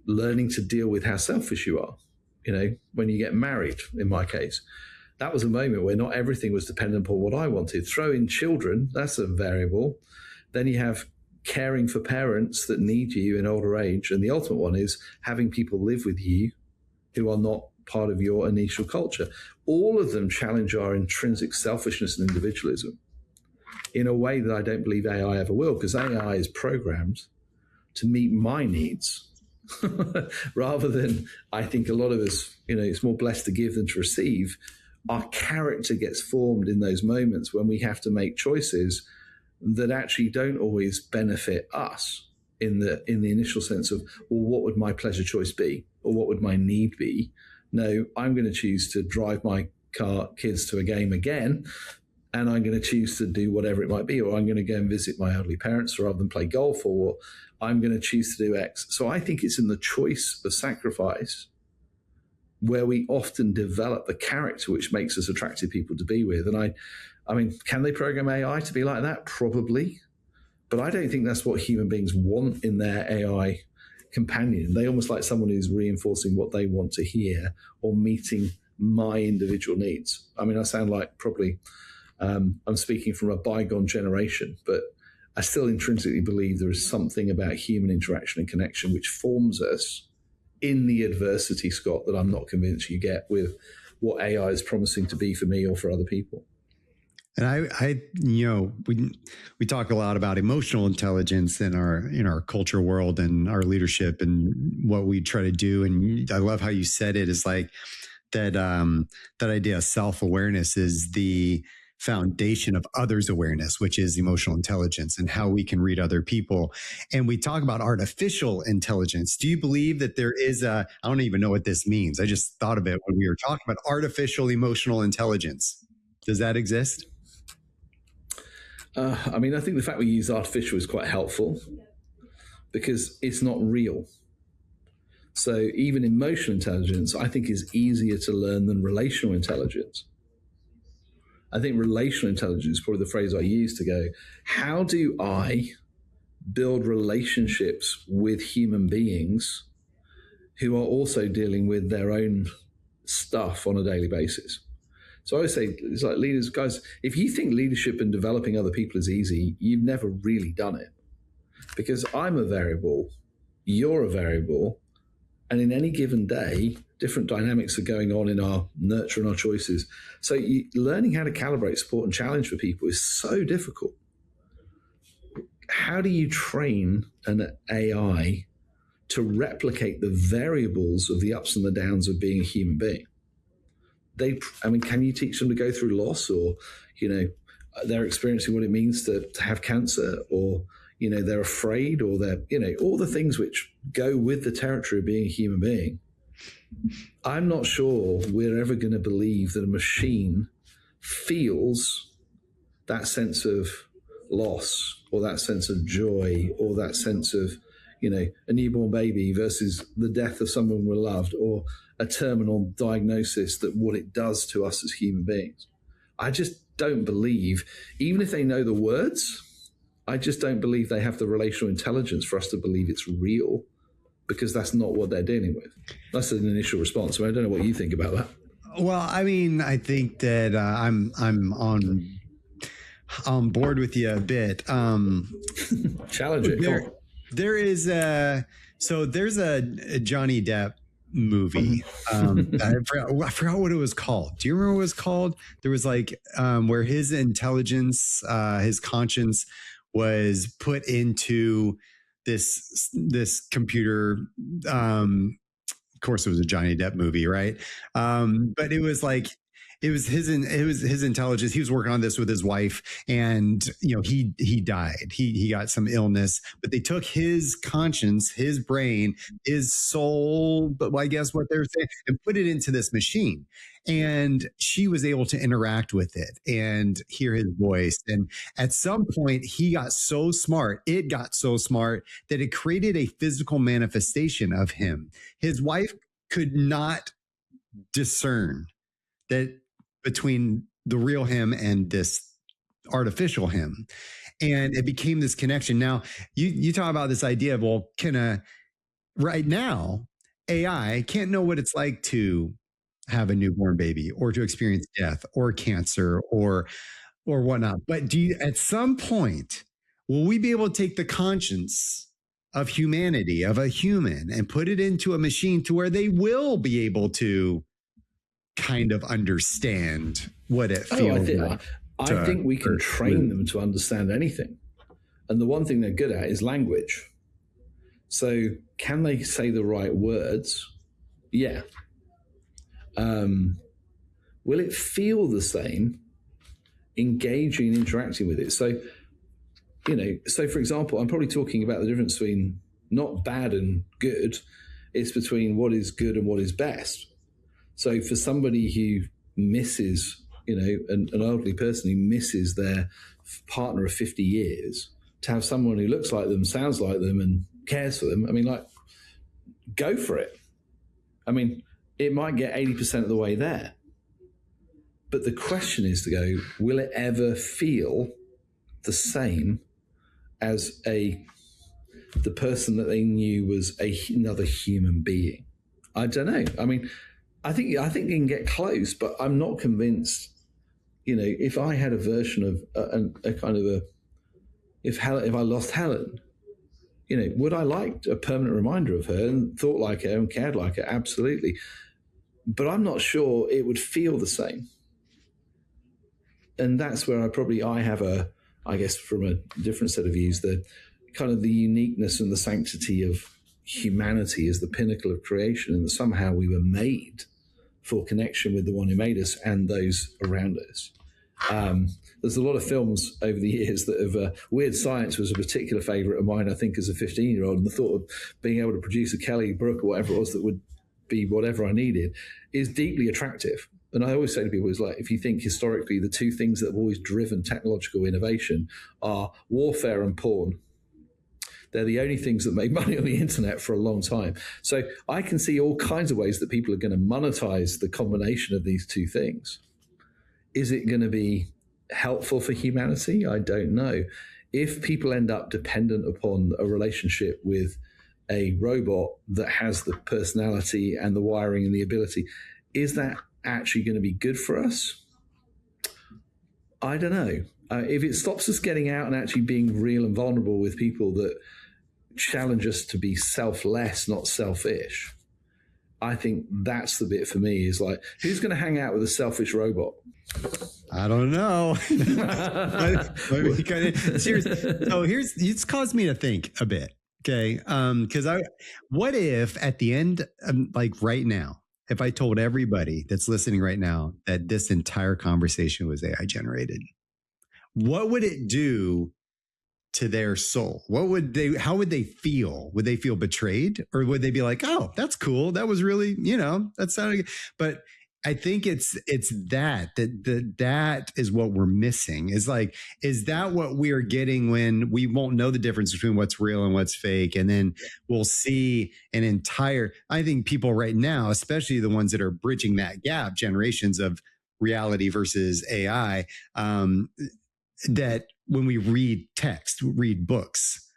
learning to deal with how selfish you are. When you get married, in my case, that was a moment where not everything was dependent upon what I wanted. Throw in children, that's a variable. Then you have caring for parents that need you in older age. And the ultimate one is having people live with you who are not part of your initial culture. All of them challenge our intrinsic selfishness and individualism in a way that I don't believe AI ever will, because AI is programmed to meet my needs rather than, I think a lot of us, it's more blessed to give than to receive. Our character gets formed in those moments when we have to make choices that actually don't always benefit us in the initial sense of, well, what would my pleasure choice be? Or what would my need be? No, I'm going to choose to drive my kids to a game again, and I'm going to choose to do whatever it might be, or I'm going to go and visit my elderly parents rather than play golf, or I'm going to choose to do X. So I think it's in the choice of sacrifice where we often develop the character which makes us attractive people to be with. And I mean, can they program AI to be like that? Probably. But I don't think that's what human beings want in their AI companion. They almost like someone who's reinforcing what they want to hear or meeting my individual needs. I mean, I sound like probably I'm speaking from a bygone generation, but I still intrinsically believe there is something about human interaction and connection which forms us in the adversity, Scott, that I'm not convinced you get with what AI is promising to be for me or for other people. And we talk a lot about emotional intelligence in our culture world and our leadership and what we try to do. And I love how you said it is like that idea of self-awareness is the foundation of others' awareness, which is emotional intelligence and how we can read other people. And we talk about artificial intelligence. Do you believe that there is I don't even know what this means. I just thought of it when we were talking about artificial emotional intelligence. Does that exist? I mean, I think the fact we use artificial is quite helpful because it's not real. So even emotional intelligence, I think, is easier to learn than relational intelligence. I think relational intelligence is probably the phrase I use to go, how do I build relationships with human beings who are also dealing with their own stuff on a daily basis? So I always say, it's like leaders, guys, if you think leadership and developing other people is easy, you've never really done it. Because I'm a variable, you're a variable, and in any given day, different dynamics are going on in our nurture and our choices. So learning how to calibrate, support, and challenge for people is so difficult. How do you train an AI to replicate the variables of the ups and the downs of being a human being? Can you teach them to go through loss, or, they're experiencing what it means to have cancer, or, they're afraid, or they're, all the things which go with the territory of being a human being. I'm not sure we're ever going to believe that a machine feels that sense of loss, or that sense of joy, or that sense of, a newborn baby versus the death of someone we loved, or a terminal diagnosis, that what it does to us as human beings. I just don't believe, even if they know the words, I just don't believe they have the relational intelligence for us to believe it's real, because that's not what they're dealing with. That's an initial response. I don't know what you think about that. Well, I mean, I think that I'm on board with you a bit. Challenge it. There's a Johnny Depp movie. I forgot what it was called. Do you remember what it was called? There was like where his intelligence, his conscience was put into this computer. Of course, it was a Johnny Depp movie, right? But it was like, it was his intelligence. He was working on this with his wife, and he died. He got some illness, but they took his conscience, his brain, his soul, but I guess what they were saying, and put it into this machine. And she was able to interact with it and hear his voice. And at some point, he got so smart, it got so smart that it created a physical manifestation of him. His wife could not discern that between the real him and this artificial him. And it became this connection. Now, you talk about this idea of, well, right now, AI can't know what it's like to have a newborn baby, or to experience death or cancer or whatnot. But at some point, will we be able to take the conscience of humanity, of a human, and put it into a machine to where they will be able to kind of understand what it feels like? I think we can train them to understand anything. And the one thing they're good at is language. So can they say the right words? Yeah. Will it feel the same engaging and interacting with it? So, for example, I'm probably talking about the difference between not bad and good. It's between what is good and what is best. So for somebody who misses, an elderly person who misses their partner of 50 years, to have someone who looks like them, sounds like them, and cares for them, go for it. it might get 80% of the way there. But the question is to go, will it ever feel the same as the person that they knew was another human being? I don't know. I mean, I think you can get close, but I'm not convinced. If I had a version of if I lost Helen, would I like a permanent reminder of her and thought like her and cared like her? Absolutely. But I'm not sure it would feel the same. And that's where I have I guess from a different set of views, the kind of the uniqueness and the sanctity of humanity as the pinnacle of creation, and that somehow we were made for connection with the one who made us and those around us. There's a lot of films over the years that have, Weird Science was a particular favorite of mine, I think, as a 15-year-old, and the thought of being able to produce a Kelly Brook or whatever it was that would be whatever I needed is deeply attractive. And I always say to people, is like, if you think historically, the two things that have always driven technological innovation are warfare and porn. They're the only things that make money on the internet for a long time. So I can see all kinds of ways that people are going to monetize the combination of these two things. Is it going to be helpful for humanity? I don't know. If people end up dependent upon a relationship with a robot that has the personality and the wiring and the ability, is that actually going to be good for us? I don't know. If it stops us getting out and actually being real and vulnerable with people that challenge us to be selfless, not selfish, I think that's the bit for me, is like, who's going to hang out with a selfish robot? I don't know. Seriously. So it's caused me to think a bit. Okay. Because what if at the end, like right now, if I told everybody that's listening right now that this entire conversation was AI generated, what would it do to their soul? How would they feel? Would they feel betrayed, or would they be like, oh, that's cool. That was really, that sounded good. But I think it's that is what we're missing. Is that what we're getting when we won't know the difference between what's real and what's fake? And then we'll see I think people right now, especially the ones that are bridging that gap, generations of reality versus AI, that when we read text, read books,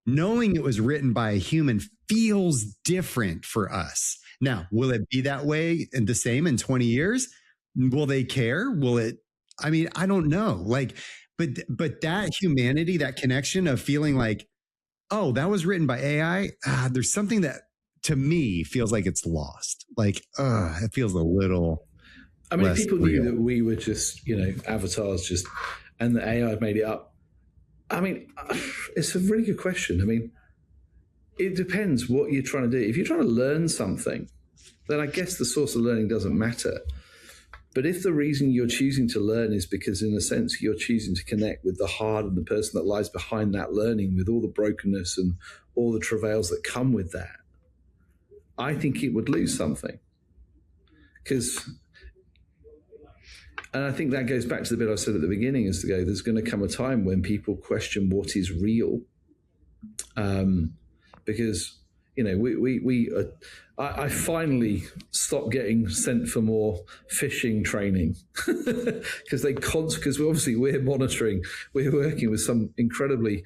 knowing it was written by a human feels different for us. Now, will it be that way and the same in 20 years? Will they care? I don't know. But that humanity, that connection of feeling like, oh, that was written by AI. There's something that to me feels like it's lost. It feels a little. I mean, people knew that we were just, avatars and the AI made it up. I mean, it's a really good question. I mean, it depends what you're trying to do. If you're trying to learn something, then I guess the source of learning doesn't matter. But if the reason you're choosing to learn is because, in a sense, you're choosing to connect with the heart and the person that lies behind that learning, with all the brokenness and all the travails that come with that, I think it would lose something. And I think that goes back to the bit I said at the beginning, is to go, there's going to come a time when people question what is real. Because, I finally stopped getting sent for more phishing training because obviously we're working with some incredibly,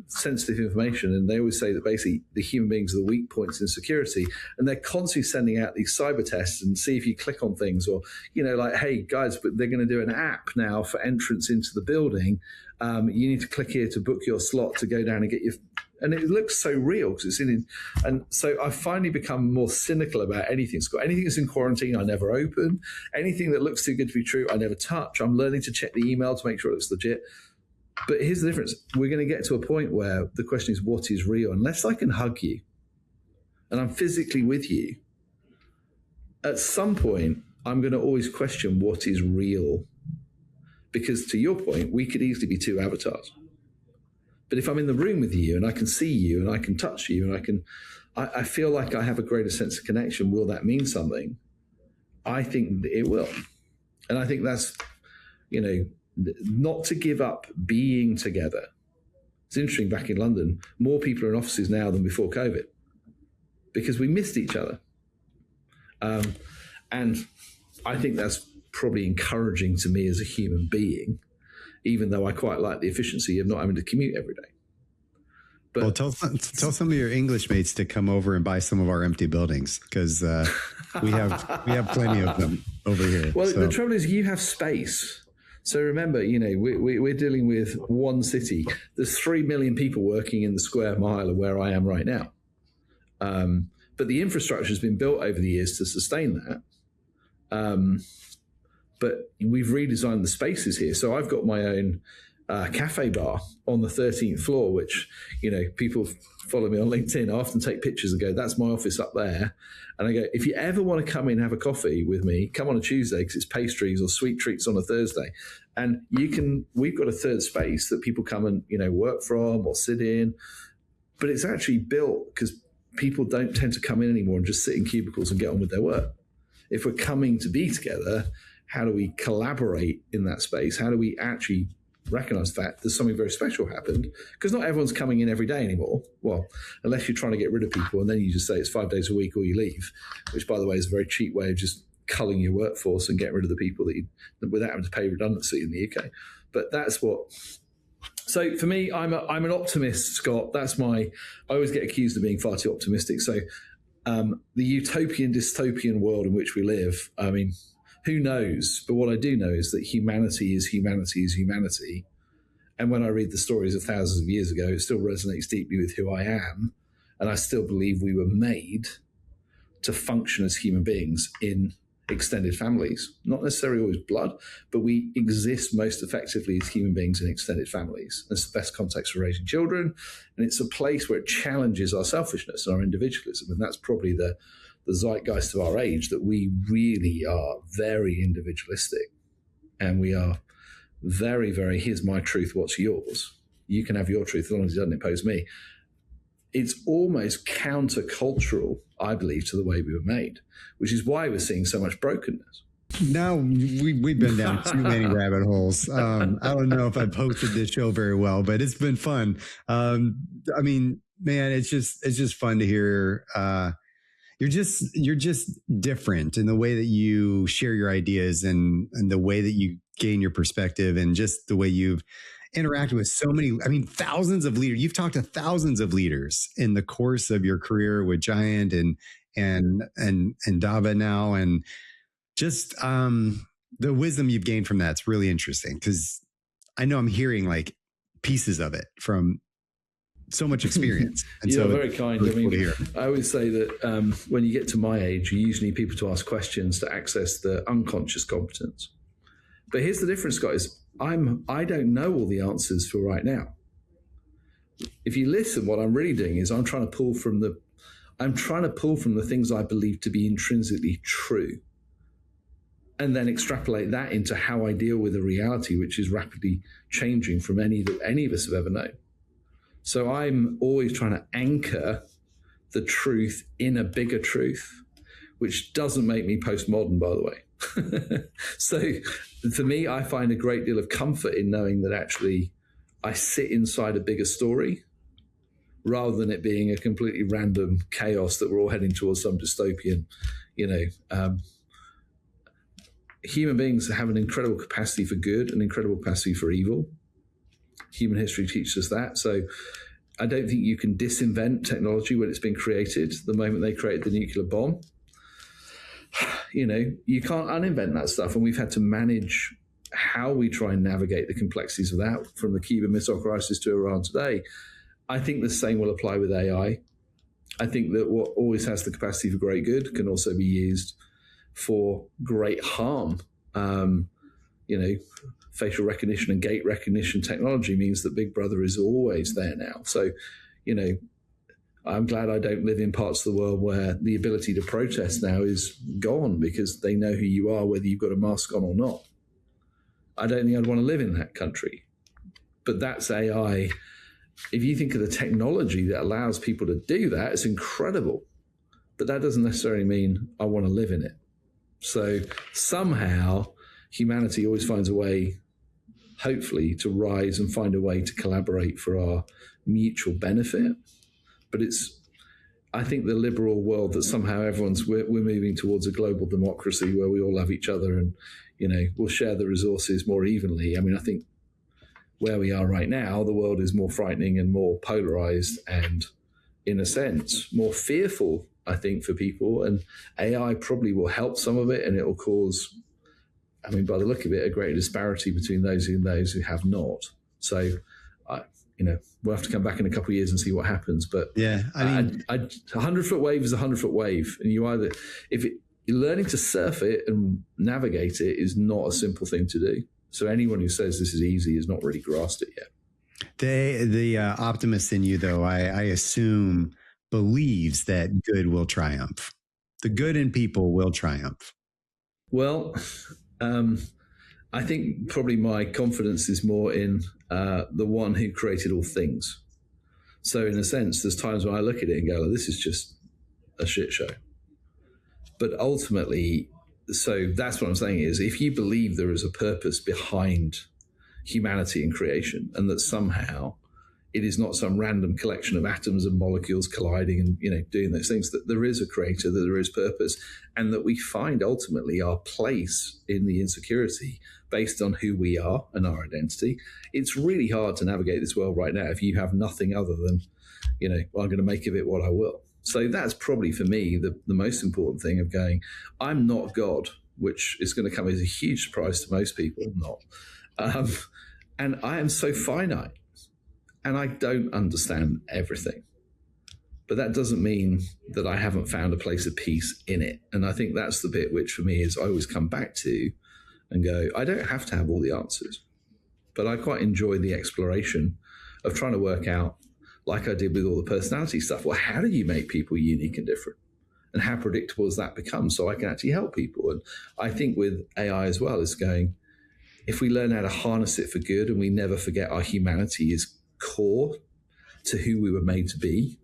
sensitive information. And they always say that basically the human beings are the weak points in security, and they're constantly sending out these cyber tests and see if you click on things, or, hey guys, but they're going to do an app now for entrance into the building. You need to click here to book your slot to go down and get your, and it looks so real because it's in. And so I've finally become more cynical about anything, Scott. Anything that's in quarantine, I never open. Anything that looks too good to be true, I never touch. I'm learning to check the email to make sure it looks legit. But here's the difference. We're going to get to a point where the question is, what is real? Unless I can hug you and I'm physically with you, at some point, I'm going to always question what is real. Because to your point, we could easily be two avatars. But if I'm in the room with you and I can see you and I can touch you and I feel like I have a greater sense of connection, will that mean something? I think it will. And I think that's, not to give up being together. It's interesting, back in London, more people are in offices now than before COVID because we missed each other. And I think that's probably encouraging to me as a human being, even though I quite like the efficiency of not having to commute every day. But well, tell some of your English mates to come over and buy some of our empty buildings, because we have plenty of them over here. Well, the trouble is you have space. So remember, we're dealing with one city. There's 3 million people working in the square mile of where I am right now. But the infrastructure has been built over the years to sustain that. But we've redesigned the spaces here. So I've got my own cafe bar on the 13th floor, which, people follow me on LinkedIn. I often take pictures and go, that's my office up there. And I go, if you ever want to come in and have a coffee with me, come on a Tuesday, because it's pastries or sweet treats on a Thursday. And we've got a third space that people come and, work from or sit in. But it's actually built because people don't tend to come in anymore and just sit in cubicles and get on with their work. If we're coming to be together, how do we collaborate in that space? How do we actually recognize the fact there's something very special happened? Because not everyone's coming in every day anymore. Well, unless you're trying to get rid of people, and then you just say it's 5 days a week or you leave, which, by the way, is a very cheap way of just culling your workforce and getting rid of the people without having to pay redundancy in the UK. But that's what. So for me, I'm an optimist, Scott. I always get accused of being far too optimistic. So the utopian, dystopian world in which we live, I mean, who knows? But what I do know is that humanity is humanity is humanity. And when I read the stories of thousands of years ago, it still resonates deeply with who I am. And I still believe we were made to function as human beings in extended families. Not necessarily always blood, but we exist most effectively as human beings in extended families. It's the best context for raising children. And it's a place where it challenges our selfishness and our individualism. And that's probably the zeitgeist of our age, that we really are very individualistic, and we are very, very, here's my truth, what's yours? You can have your truth as long as it doesn't impose me. It's almost countercultural, I believe, to the way we were made, which is why we're seeing so much brokenness. Now we've been down too many rabbit holes. I don't know if I've hosted this show very well, but it's been fun. I mean, man, it's just fun to hear. You're just different in the way that you share your ideas and the way that you gain your perspective, and just the way you've interacted with so many, thousands of leaders. You've talked to thousands of leaders in the course of your career with Giant and Endava now. And just the wisdom you've gained from that's really interesting, because I know I'm hearing like pieces of it from so much experience. And You're so very kind. Really I always say that when you get to my age, you usually need people to ask questions to access the unconscious competence. But here's the difference, guys. I don't know all the answers for right now. If you listen, what I'm really doing is I'm trying to pull from the things I believe to be intrinsically true, and then extrapolate that into how I deal with a reality which is rapidly changing from any that any of us have ever known. So I'm always trying to anchor the truth in a bigger truth, which doesn't make me postmodern, by the way. So for me, I find a great deal of comfort in knowing that actually I sit inside a bigger story, rather than it being a completely random chaos that we're all heading towards some dystopian, human beings have an incredible capacity for good and incredible capacity for evil. Human history teaches us that. So I don't think you can disinvent technology when it's been created. The moment they created the nuclear bomb, you can't uninvent that stuff. And we've had to manage how we try and navigate the complexities of that, from the Cuban Missile Crisis to Iran today. I think the same will apply with AI. I think that what always has the capacity for great good can also be used for great harm. Facial recognition and gait recognition technology means that Big Brother is always there now. So, I'm glad I don't live in parts of the world where the ability to protest now is gone, because they know who you are, whether you've got a mask on or not. I don't think I'd want to live in that country. But that's AI. If you think of the technology that allows people to do that, it's incredible. But that doesn't necessarily mean I want to live in it. So somehow humanity always finds a way, hopefully, to rise and find a way to collaborate for our mutual benefit. But I think the liberal world that somehow we're moving towards a global democracy where we all love each other and, we'll share the resources more evenly. I mean, I think where we are right now, the world is more frightening and more polarized and, in a sense, more fearful, I think, for people. And AI probably will help some of it, and it will cause, by the look of it, a great disparity between those who have not. So, we'll have to come back in a couple of years and see what happens. But yeah, a 100-foot wave is a 100-foot wave, and you're learning to surf it and navigate it is not a simple thing to do. So anyone who says this is easy has not really grasped it yet. The optimist in you, though, I assume, believes that good will triumph. The good in people will triumph. Well, I think probably my confidence is more in the one who created all things. So in a sense, there's times when I look at it and go, this is just a shit show. But ultimately, so that's what I'm saying is, if you believe there is a purpose behind humanity and creation, and that somehow it is not some random collection of atoms and molecules colliding and doing those things, that there is a creator, that there is purpose, and that we find ultimately our place in the insecurity based on who we are and our identity. It's really hard to navigate this world right now if you have nothing other than, I'm going to make of it what I will. So that's probably for me the most important thing of going, I'm not God, which is going to come as a huge surprise to most people. I'm not. And I am so finite, and I don't understand everything. But that doesn't mean that I haven't found a place of peace in it. And I think that's the bit which for me is I always come back to and go, I don't have to have all the answers, but I quite enjoy the exploration of trying to work out, like I did with all the personality stuff, well, how do you make people unique and different? And how predictable has that become so I can actually help people? And I think with AI as well is going, if we learn how to harness it for good and we never forget our humanity is core to who we were made to be,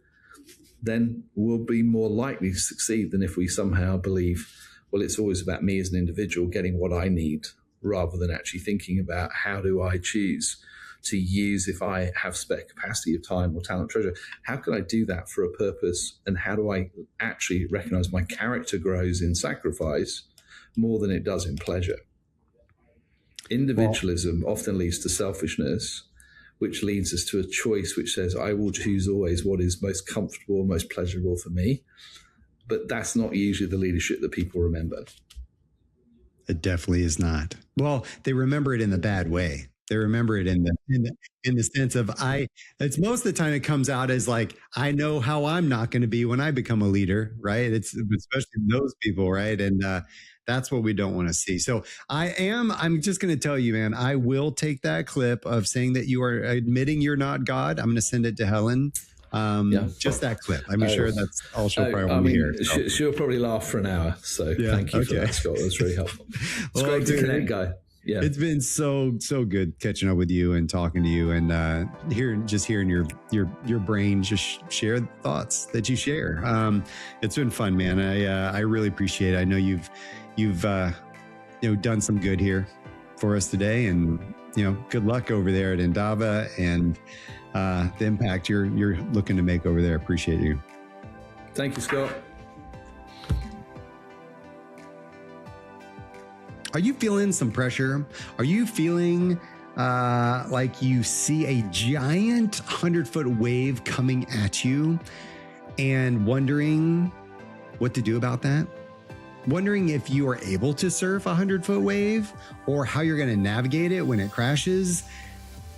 then we'll be more likely to succeed than if we somehow believe, well, it's always about me as an individual getting what I need, rather than actually thinking about how do I choose to use, if I have spare capacity of time or talent, treasure, how can I do that for a purpose? And how do I actually recognize my character grows in sacrifice more than it does in pleasure? Individualism often leads to selfishness, which leads us to a choice which says, I will choose always what is most comfortable, most pleasurable for me. But that's not usually the leadership that people remember. It definitely is not. Well, they remember it in the bad way. They remember it in the sense of it's most of the time it comes out as like, I know how I'm not going to be when I become a leader, right? It's especially those people, right? And that's what we don't want to see. So I'm just going to tell you, man, I will take that clip of saying that you are admitting you're not God. I'm going to send it to Helen. Just that clip. I'm sure that's all she'll probably want to hear. So. She'll probably laugh for an hour. So thank you for that, Scott. That's really helpful. It's great to connect, guy. Yeah, it's been so good catching up with you and talking to you and hearing your brain just share thoughts that you share. It's been fun, man. I really appreciate it. I know you've done some good here for us today, and good luck over there at Endava and the impact you're looking to make over there. Appreciate you. Thank you, Scott. Are you feeling some pressure? Are you feeling like you see a giant 100-foot wave coming at you and wondering what to do about that? Wondering if you are able to surf a 100-foot wave or how you're going to navigate it when it crashes?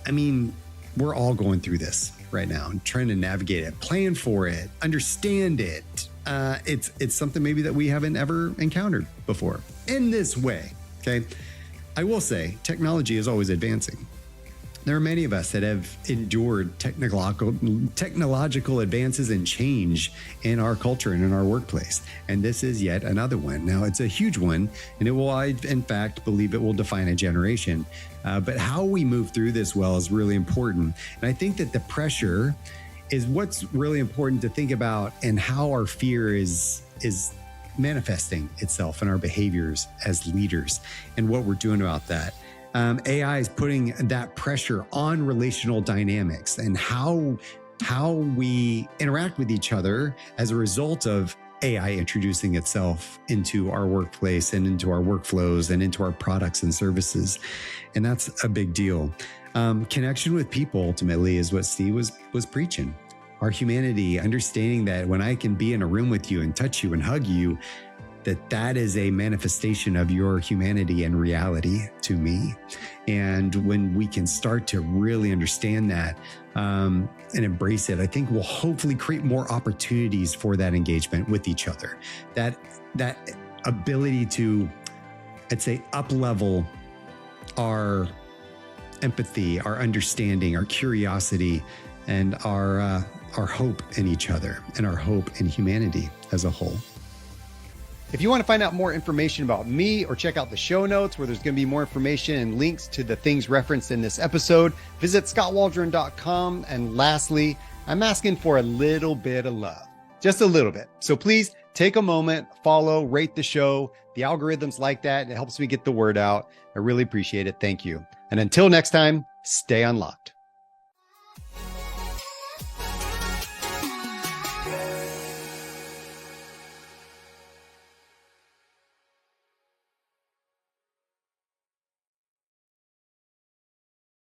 I mean, we're all going through this right now and trying to navigate it, plan for it, understand it. It's something maybe that we haven't ever encountered before in this way. Okay. I will say technology is always advancing. There are many of us that have endured technological advances and change in our culture and in our workplace. And this is yet another one. Now, it's a huge one, and it will, I in fact believe it will define a generation. But how we move through this well is really important. And I think that the pressure is what's really important to think about, and how our fear is manifesting itself in our behaviors as leaders and what we're doing about that. AI is putting that pressure on relational dynamics and how how we interact with each other as a result of AI introducing itself into our workplace and into our workflows and into our products and services. And that's a big deal. Connection with people ultimately is what Steve was preaching. Our humanity, understanding that when I can be in a room with you and touch you and hug you, that is a manifestation of your humanity and reality to me. And when we can start to really understand that and embrace it, I think we'll hopefully create more opportunities for that engagement with each other. That ability to, I'd say, up-level our empathy, our understanding, our curiosity, and our hope in each other and our hope in humanity as a whole. If you want to find out more information about me or check out the show notes where there's going to be more information and links to the things referenced in this episode, visit scottwaldron.com. And lastly, I'm asking for a little bit of love, just a little bit. So please take a moment, follow, rate the show. The algorithms like that. It helps me get the word out. I really appreciate it. Thank you. And until next time, stay unlocked.